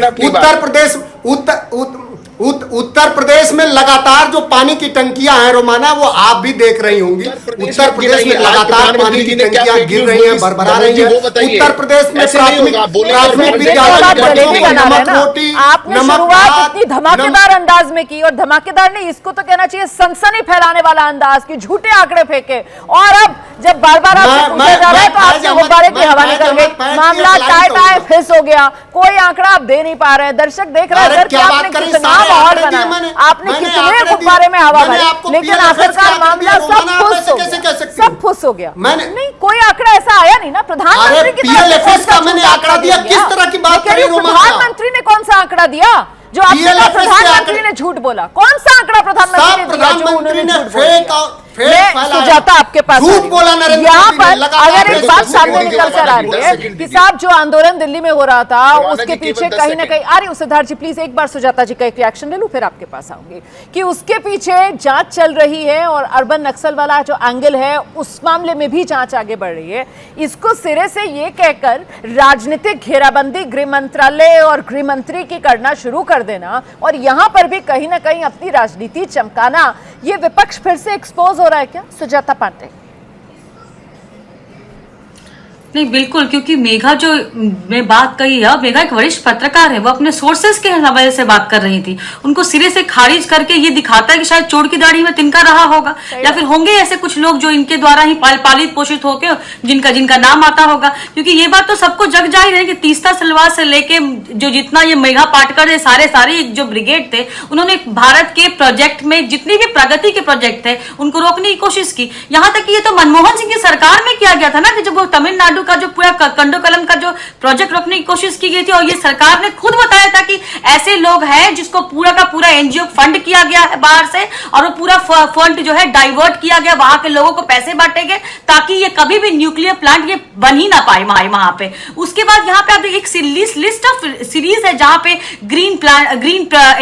उत्तर प्रदेश में लगातार जो पानी की टंकियां हैं रोमाना, वो आप भी देख रही होंगी। उत्तर प्रदेश में लगातार पानी की टंकियां गिर रही हैं, भरभरा रही हैं। उत्तर प्रदेश में प्राथमिक विद्यालय में नमक रोटी, आपने शुरुआत इतनी धमाकेदार अंदाज में की, और धमाकेदार नहीं, इसको तो कहना चाहिए सनसनी फैलाने वाला अंदाज की, झूठे आंकड़े फेंके। और अब जब बार-बार आपसे पूछा जा रहा है तो आपसे गुब्बारे की हवा निकल गई, मामला टाई फिस हो गया, कोई आंकड़ा आप दे नहीं पा रहे हैं। दर्शक देख रहे हैं कि आपने कितना माहौल बनाया, आपने कितने गुब्बारे में हवा भरी, लेकिन आखिरकार मामला सब फुस हो गया। नहीं, कोई आंकड़ा ऐसा आया नहीं ना प्रधानमंत्री की तरफ से। मैंने आंकड़ा दिया, किस तरह की बात कर रही हो? प्रधानमंत्री ने कौन सा आंकड़ा दिया जो आपने कहा प्रधानमंत्री ने झूठ बोला? कौन सा आंकड़ा प्रधानमंत्री ने फेक? सुजाता आपके पास यहाँ पर अगर एक बात सामने निकल कर आ रही है कि साहब जो आंदोलन दिल्ली में हो रहा था उसके पीछे कहीं ना कहीं, आ रही हूँ सिद्धार्थ जी, प्लीज एक बार सुजाता जी का एक रिएक्शन ले लूं फिर आपके पास आऊंगी, कि उसके पीछे जांच चल रही है और अर्बन नक्सल वाला जो एंगल है उस मामले में भी जांच आगे बढ़ रही है। इसको सिरे से ये कहकर राजनीतिक घेराबंदी गृह मंत्रालय और गृह मंत्री की करना शुरू कर देना और यहां पर भी कहीं ना कहीं अपनी राजनीति चमकाना, ये विपक्ष फिर से एक्सपोज हो रहा है क्या सुजाता पांडे? नहीं, बिल्कुल, क्योंकि मेघा जो मैं बात कही है, मेघा एक वरिष्ठ पत्रकार है, वो अपने सोर्सेस के हवाले से बात कर रही थी। उनको सिरे से खारिज करके ये दिखाता है कि शायद चोर की दाढ़ी में तिनका रहा होगा, या फिर होंगे ऐसे कुछ लोग जो इनके द्वारा ही पालित पोषित होकर जिनका नाम आता होगा। क्योंकि ये बात तो सबको जग जाहिर है कि तीस्ता सलवार से लेके जो जितना ये मेघा पाटकर है, सारे जो ब्रिगेड थे, उन्होंने भारत के प्रोजेक्ट में जितनी भी प्रगति के प्रोजेक्ट थे उनको रोकने की कोशिश की। यहाँ तक कि ये तो मनमोहन सिंह की सरकार में किया गया था ना, कि जब वो तमिलनाडु परमाणु का जो पूरा कंडो कलम का जो प्रोजेक्ट रोकने की कोशिश की गई थी, और ये सरकार ने खुद बताया था कि ऐसे लोग हैं जिसको पूरा का पूरा एनजीओ फंड किया गया है बाहर से, और वो पूरा फंड जो है डाइवर्ट किया गया, वहां के लोगों को पैसे बांटे गए ताकि ये कभी भी न्यूक्लियर प्लांट ये बन ही ना पाए वहां पे। उसके बाद यहाँ पे आप एक लिस्ट ऑफ सीरीज है जहां पे ग्रीन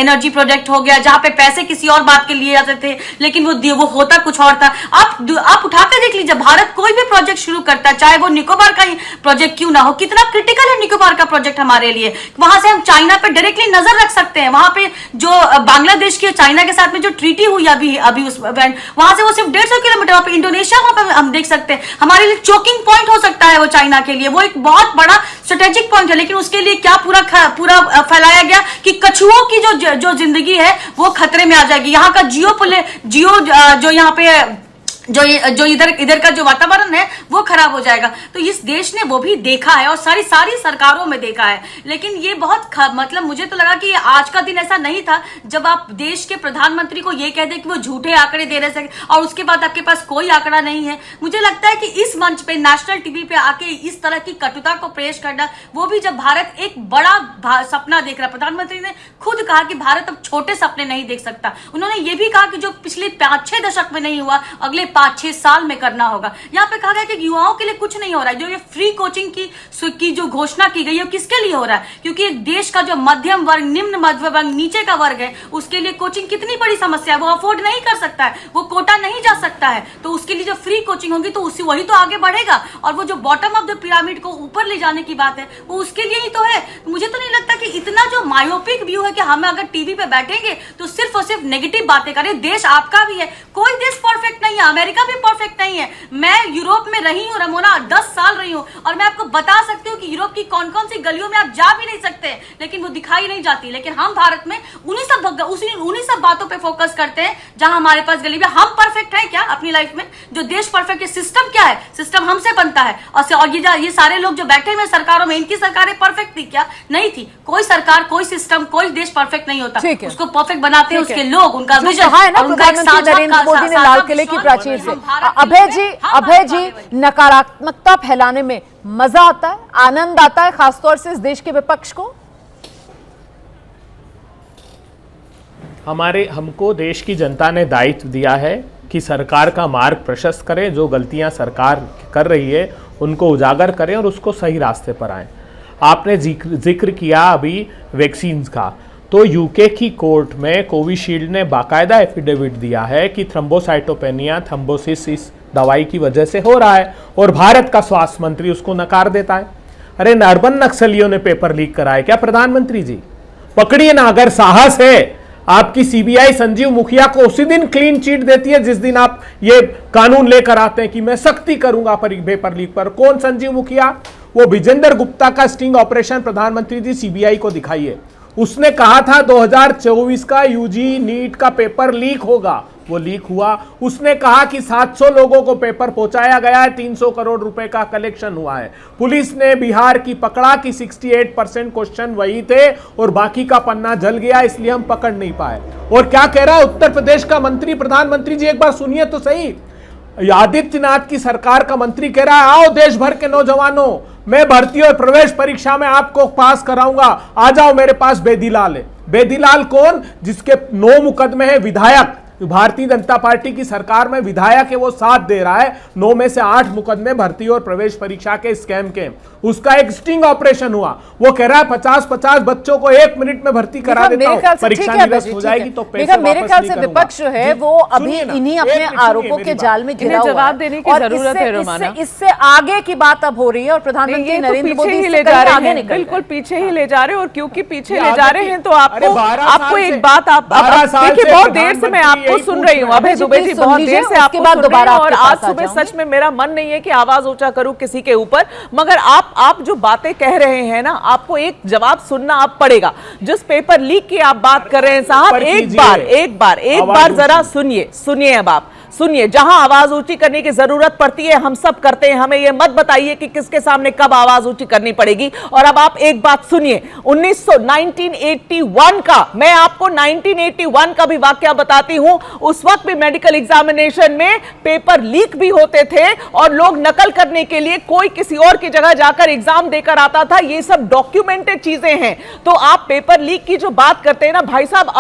एनर्जी प्रोजेक्ट हो गया, जहां पे पैसे किसी और बात के लिए जाते थे लेकिन वो होता कुछ और था। आप उठाकर देख लीजिए, भारत कोई भी प्रोजेक्ट शुरू करता है, चाहे वो निकोबार का प्रोजेक्ट क्यों ना हो, कितना क्रिटिकल है निकोबार का प्रोजेक्ट हमारे लिए। वहां से हम चाइना पे डायरेक्टली नजर रख सकते हैं, वहां पे जो बांग्लादेश की चाइना के साथ में जो ट्रीटी हुई अभी उस वहां से वो सिर्फ 150 किलोमीटर, वहां पे इंडोनेशिया, वहां पे हम देख सकते हैं। हमारे लिए चोकिंग पॉइंट हो सकता है वो चाइना के लिए, वो एक बहुत बड़ा स्ट्रेटेजिक पॉइंट है। लेकिन उसके लिए क्या पूरा फैलाया गया कि कछुओं की जो जिंदगी है वो खतरे में आ जाएगी। यहाँ का जो यहाँ पे जो इधर का जो वातावरण है वो खराब हो जाएगा। तो इस देश ने वो भी देखा है और सारी सरकारों में देखा है। लेकिन ये बहुत मतलब मुझे तो लगा कि आज का दिन ऐसा नहीं था जब आप देश के प्रधानमंत्री को ये कह दे कि वो झूठे आंकड़े दे रहे थे और उसके बाद आपके पास कोई आंकड़ा नहीं है। मुझे लगता है कि इस मंच पे नेशनल टीवी पे आके इस तरह की कटुता को पेश करना, वो भी जब भारत एक बड़ा सपना देख रहा। प्रधानमंत्री ने खुद कहा कि भारत अब छोटे सपने नहीं देख सकता। उन्होंने ये भी कहा कि जो पिछले 5-6 दशक में नहीं हुआ अगले 5-6 साल में करना होगा। यहाँ पे कहा गया कि युवाओं के लिए कुछ नहीं हो रहा है। जो ये फ्री कोचिंग की जो घोषणा की गई है किसके लिए हो रहा है? क्योंकि एक देश का जो मध्यम वर्ग, निम्न मध्यम वर्ग, नीचे का वर्ग है, उसके लिए कोचिंग कितनी बड़ी समस्या है। वो अफोर्ड नहीं कर सकता है, वो कोटा नहीं जा सकता है। तो उसके लिए जो फ्री कोचिंग होगी तो वही तो आगे बढ़ेगा। और वो जो बॉटम ऑफ द पिरामिड को ऊपर ले जाने की बात है वो उसके लिए ही तो है। मुझे तो नहीं लगता कि इतना जो मायोपिक व्यू है कि हम अगर टीवी पे बैठेंगे तो सिर्फ और सिर्फ नेगेटिव बातें करें। देश आपका भी है, कोई देश परफेक्ट नहीं है, अमेरिका भी परफेक्ट नहीं है। मैं यूरोप में रही हूं रमोना, 10 साल रही हूं, और मैं आपको बता सकती हूं कि यूरोप की कौन कौन सी गलियों में आप जा भी नहीं सकते, लेकिन वो दिखाई नहीं जाती। लेकिन हम भारत में उन्हीं सब बातों पे फोकस करते हैं जहां हमारे पास गली में। हम परफेक्ट हैं क्या अपनी लाइफ में? जो देश परफेक्ट है, सिस्टम क्या है? सिस्टम हमसे बनता है। और ये सारे लोग जो बैठे हुए सरकारों में, इनकी सरकारें परफेक्ट थी क्या? नहीं थी। कोई सरकार, कोई सिस्टम, कोई देश परफेक्ट नहीं होता। उसको परफेक्ट बनाते हैं उसके लोग, उनका विजन और उनका एक नरेंद्र मोदी ने लाल किले की प्राचीर से। अभय जी, नकारात्मकता फैलाने में मजा आता है, आनंद आता है, खासतौर से इस देश के विपक्ष को? हमको देश की जनता ने दायित्व दिया है कि सरकार का मार्ग प्रशस्त करें, जो गलतियां सरकार कर रही है उनको उजागर करें और उसको सही रास्ते पर आएं। आपने जिक्र किया अभी वैक्सीन का, तो यूके की कोर्ट में कोविशील्ड ने बाकायदा एफिडेविट दिया है कि थ्रोम्बोसाइटोपेनिया, थ्रोम्बोसिस इस दवाई की वजह से हो रहा है, और भारत का स्वास्थ्य मंत्री उसको नकार देता है। अरे अर्बन नक्सलियों ने पेपर लीक कराया क्या प्रधानमंत्री जी? पकड़िए ना, अगर साहस है आपकी सीबीआई संजीव मुखिया को उसी दिन क्लीन चिट देती है जिस दिन आप ये कानून लेकर आते हैं कि मैं सख्ती करूंगा पेपर लीक पर। कौन संजीव मुखिया? वो विजेंद्र गुप्ता का स्टिंग ऑपरेशन प्रधानमंत्री जी सीबीआई को दिखाइए। उसने कहा था 2024 का यूजी नीट का पेपर लीक होगा, वो लीक हुआ। उसने कहा कि 700 लोगों को पेपर पहुंचाया गया है, 300 करोड़ रुपए का कलेक्शन हुआ है। पुलिस ने बिहार की पकड़ा कि 68% क्वेश्चन वही थे और बाकी का पन्ना जल गया, इसलिए हम पकड़ नहीं पाए। और क्या कह रहा है उत्तर प्रदेश का मंत्री? प्रधानमंत्री जी एक बार सुनिए तो सही। आदित्यनाथ की सरकार का मंत्री कह रहा है, आओ देश भर के नौजवानों, मैं भर्ती और प्रवेश परीक्षा में आपको पास कराऊंगा, आ जाओ मेरे पास। बेदीलाल है। बेदीलाल कौन? जिसके 9 मुकदमे हैं, विधायक, भारतीय जनता पार्टी की सरकार में विधायक है, वो साथ दे रहा है। 9 में से 8 मुकदमे भर्ती और प्रवेश परीक्षा के स्कैम के। उसका एक स्टिंग ऑपरेशन हुआ। वो कह रहा है 50-50 बच्चों को 1 मिनट में भर्ती करा देता हूं, परीक्षा निरस्त हो जाएगी तो पैसे वापस मेरे ख्याल से विपक्ष जो है वो अभी इन्हीं अपने आरोपों के जाल में घिरा हुआ है। जवाब देने की जरूरत है रोमाना। इससे आगे की बात अब हो रही है और प्रधानमंत्री नरेंद्र मोदी ले जा रहे हैं, बिल्कुल पीछे ही ले जा रहे हैं। और क्योंकि पीछे ले जा रहे हैं तो आपको एक बात, आप देखिए बहुत देर से मैं आपको सुन रही हूँ अभय दुबे जी, बहुत देर से आपको सुन रही हूँ, और आज सुबह सच में मेरा मन नहीं है कि आवाज ऊंचा करूं किसी के ऊपर, मगर आप जो बातें कह रहे हैं ना, आपको एक जवाब सुनना आप पड़ेगा। जिस पेपर लीक की आप बात कर रहे हैं साहब, एक बार जरा सुनिए अब आप सुनिए, जहां आवाज ऊंची करने की जरूरत पड़ती है हम सब करते हैं, हमें यह मत बताइए कि किसके सामने कब आवाज ऊंची करनी पड़ेगी। और अब आप एक बात सुनिए, 1981 का, मैं आपको 1981 का भी वाकया बताती हूं। उस वक्त भी मेडिकल एग्जामिनेशन में पेपर लीक भी होते थे और लोग नकल करने के लिए कोई किसी और की जगह जाकर एग्जाम देकर आता था। ये सब डॉक्यूमेंटेड चीजें हैं। तो आप पेपर लीक की जो बात करते हैं ना भाई साहब,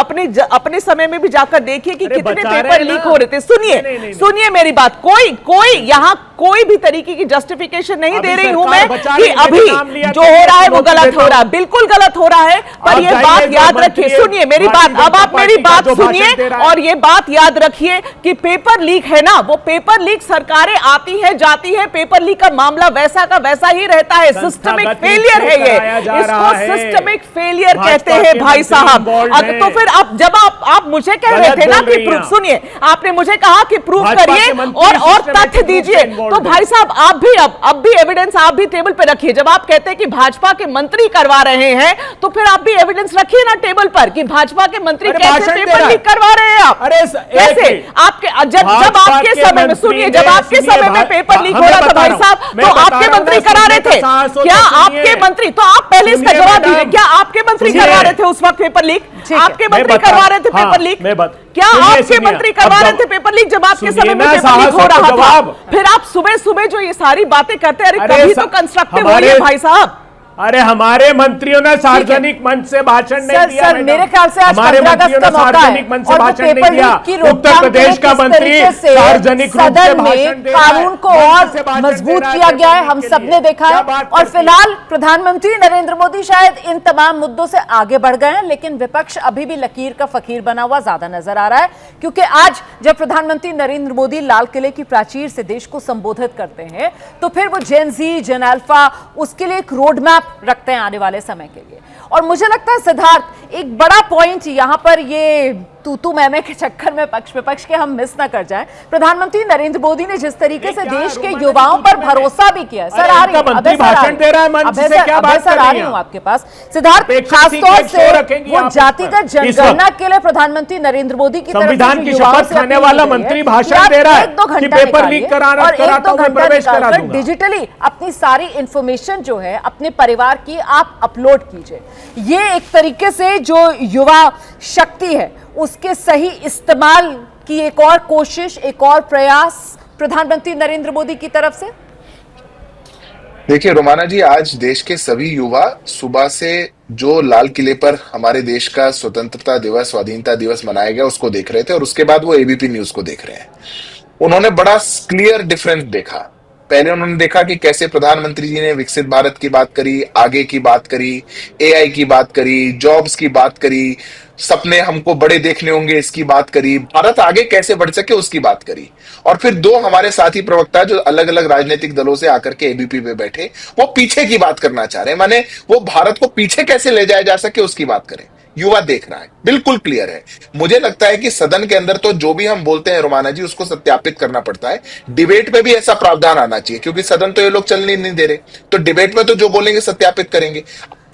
अपने समय में भी जाकर देखिए कि कितने पेपर लीक हो रहे थे। सुनिए मेरी बात, कोई यहां कोई भी तरीके की जस्टिफिकेशन नहीं दे रही हूं मैं कि अभी जो हो रहा है वो गलत हो रहा है, बिल्कुल गलत हो रहा है। पर ये बात याद रखिए, सुनिए मेरी बात, अब आप मेरी बात सुनिए और ये बात याद रखिए कि पेपर लीक है ना, वो पेपर लीक सरकारें आती है जाती है, पेपर लीक का मामला वैसा का वैसा ही रहता है। सिस्टमिक फेलियर है ये, इसको सिस्टमिक फेलियर कहते हैं भाई साहब। तो फिर जब आप मुझे कह रहे थे ना कि प्रूफ, सुनिए आपने मुझे कहा कि प्रूफ करिए और तथ्य दीजिए, तो भाई साहब आप भी अब भी एविडेंस आप भी टेबल पे रखिए। जब आप कहते हैं कि भाजपा के मंत्री करवा रहे हैं तो फिर आप भी एविडेंस रखिए ना टेबल पर कि भाजपा के मंत्री कैसे पेपर लीक करवा रहे हैं। आप कैसे आपके जब आपके समय में, सुनिए, जब आपके समय में पेपर लीक हो रहा था भाई साहब, तो आपके मंत्री करा रहे थे क्या? आपके मंत्री, तो आप पहले इसका जवाब दीजिए, क्या आपके मंत्री करवा रहे थे उस वक्त पेपर लीक? आपके मंत्री करवा रहे थे पेपर लीक? क्या आपके मंत्री करवा रहे थे पेपर लीक जब आपके समय में पेपर लीक हो रहा था? फिर आप सुबह सुबह जो ये सारी बातें करते हैं, अरे कभी तो कंस्ट्रक्टिव होइए भाई साहब। अरे हमारे मंत्रियों ने सार्वजनिक मंच से भाषण नहीं दिया। सर मेरे ख्याल से आज हमारे 15 अगस्त का मौका है सार्वजनिक मंच से और वो भाषण नहीं पेपर दिया। लीक की उत्तर रोकथाम प्रदेश का मंत्री सार्वजनिक रूप से सदन भाषण में दे रहा है, कानून को मंच से और भाषण मजबूत दे रहा है किया गया है, हम के सबने लिए। देखा क्या है। बात और करती फिलहाल प्रधानमंत्री नरेंद्र मोदी शायद इन तमाम मुद्दों से आगे बढ़ गए हैं, लेकिन विपक्ष अभी भी लकीर का फकीर बना हुआ ज्यादा नजर आ रहा है। क्योंकि आज जब प्रधानमंत्री नरेंद्र मोदी लाल किले की प्राचीर से देश को संबोधित करते हैं तो फिर वो जेन जी, जेन अल्फा, उसके लिए एक रोड मैप रखते हैं आने वाले समय के लिए। और मुझे लगता है सिद्धार्थ, एक बड़ा पॉइंट यहां पर ये तू मैं के चक्कर में पक्ष विपक्ष के हम मिस ना कर जाएं। प्रधानमंत्री नरेंद्र मोदी ने जिस तरीके से देश के युवाओं पर भरोसा भी किया है। सर आ रही हूं, भाषण दे रहा है मंच से, क्या बात कर रही हैं हूं आपके पास सिद्धार्थ। खासतौर से वो जातिगत जनगणना के लिए प्रधानमंत्री नरेंद्र मोदी की संविधान की शपथ खाने वाला मंत्री भाषण दे रहा है कि पेपर लीक कराना और 1-2 घंटा निकालकर डिजिटली अपनी सारी इंफॉर्मेशन जो है अपने परिवार की आप अपलोड कीजिए। ये एक तरीके से जो युवा शक्ति है उसके सही इस्तेमाल की एक और कोशिश, एक और प्रयास प्रधानमंत्री नरेंद्र मोदी की तरफ से। देखिए रोमाना जी, आज देश के सभी युवा सुबह से जो लाल किले पर हमारे देश का स्वतंत्रता दिवस, स्वाधीनता दिवस मनाया गया उसको देख रहे थे और उसके बाद वो एबीपी न्यूज को देख रहे हैं। उन्होंने बड़ा क्लियर डिफरेंस देखा। पहले उन्होंने देखा कि कैसे प्रधानमंत्री जी ने विकसित भारत की बात करी, आगे की बात करी, एआई की बात करी, जॉब्स की बात करी, सपने हमको बड़े देखने होंगे इसकी बात करी, भारत आगे कैसे बढ़ सके उसकी बात करी। और फिर दो हमारे साथी प्रवक्ता जो अलग अलग राजनीतिक दलों से आकर के एबीपी पे बैठे, वो पीछे की बात करना चाह रहे हैं, माने वो भारत को पीछे कैसे ले जाया जा सके उसकी बात करें। युवा देख रहा है, बिल्कुल क्लियर है। मुझे लगता है कि सदन के अंदर तो जो भी हम बोलते हैं रोमाना जी उसको सत्यापित करना पड़ता है। डिबेट में भी ऐसा प्रावधान आना चाहिए, क्योंकि सदन तो ये लोग चलने नहीं दे रहे, तो डिबेट में तो जो बोलेंगे सत्यापित करेंगे।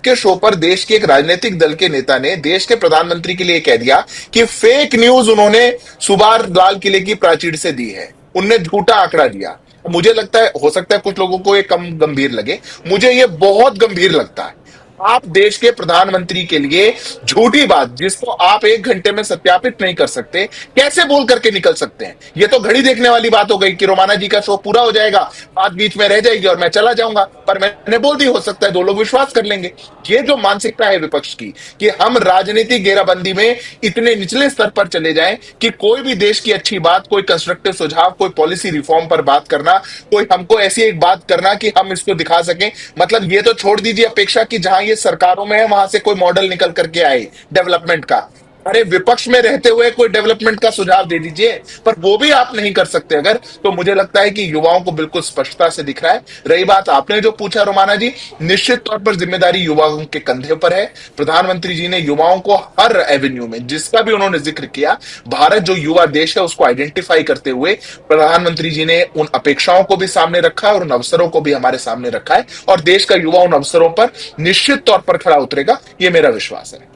के शो पर देश के एक राजनीतिक दल के नेता ने देश के प्रधानमंत्री के लिए कह दिया कि फेक न्यूज उन्होंने सुबह लाल किले की प्राचीर से दी है, उनने झूठा आंकड़ा दिया। मुझे लगता है, हो सकता है कुछ लोगों को ये कम गंभीर लगे, मुझे ये बहुत गंभीर लगता है। आप देश के प्रधानमंत्री के लिए झूठी बात जिसको आप 1 घंटे में सत्यापित नहीं कर सकते, कैसे बोल करके निकल सकते हैं? ये तो घड़ी देखने वाली बात हो गई कि रोमाना जी का शो पूरा हो जाएगा, बात बीच में रह जाएगी और मैं चला जाऊंगा, पर मैंने बोल दी, हो सकता है 2 लोग विश्वास कर लेंगे। ये जो मानसिकता है विपक्ष की कि हम राजनीतिक घेराबंदी में इतने निचले स्तर पर चले जाएं कि कोई भी देश की अच्छी बात, कोई कंस्ट्रक्टिव सुझाव, कोई पॉलिसी रिफॉर्म पर बात करना, कोई हमको ऐसी एक बात करना कि हम इसको दिखा सकें। मतलब ये तो छोड़ दीजिए अपेक्षा कि जहां ये सरकारों में है वहां से कोई मॉडल निकल करके आए डेवलपमेंट का। अरे विपक्ष में रहते हुए कोई डेवलपमेंट का सुझाव दे दीजिए, पर वो भी आप नहीं कर सकते अगर, तो मुझे लगता है कि युवाओं को बिल्कुल स्पष्टता से दिख रहा है। रही बात आपने जो पूछा रोमाना जी, निश्चित तौर पर जिम्मेदारी युवाओं के कंधे पर है। प्रधानमंत्री जी ने युवाओं को हर एवेन्यू में, जिसका भी उन्होंने जिक्र किया, भारत जो युवा देश है उसको आइडेंटिफाई करते हुए प्रधानमंत्री जी ने उन अपेक्षाओं को भी सामने रखा है और उन अवसरों को भी हमारे सामने रखा है, और देश का युवा उन अवसरों पर निश्चित तौर पर खड़ा उतरेगा, ये मेरा विश्वास है।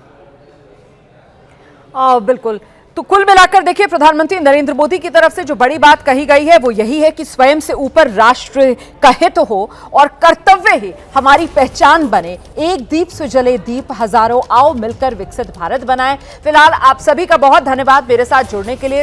बिल्कुल तो कुल मिलाकर देखिए, प्रधानमंत्री नरेंद्र मोदी की तरफ से जो बड़ी बात कही गई है वो यही है कि स्वयं से ऊपर राष्ट्र का हित हो और कर्तव्य ही हमारी पहचान बने। एक दीप से जले दीप हजारों, आओ मिलकर विकसित भारत बनाएं। फिलहाल आप सभी का बहुत धन्यवाद मेरे साथ जुड़ने के लिए।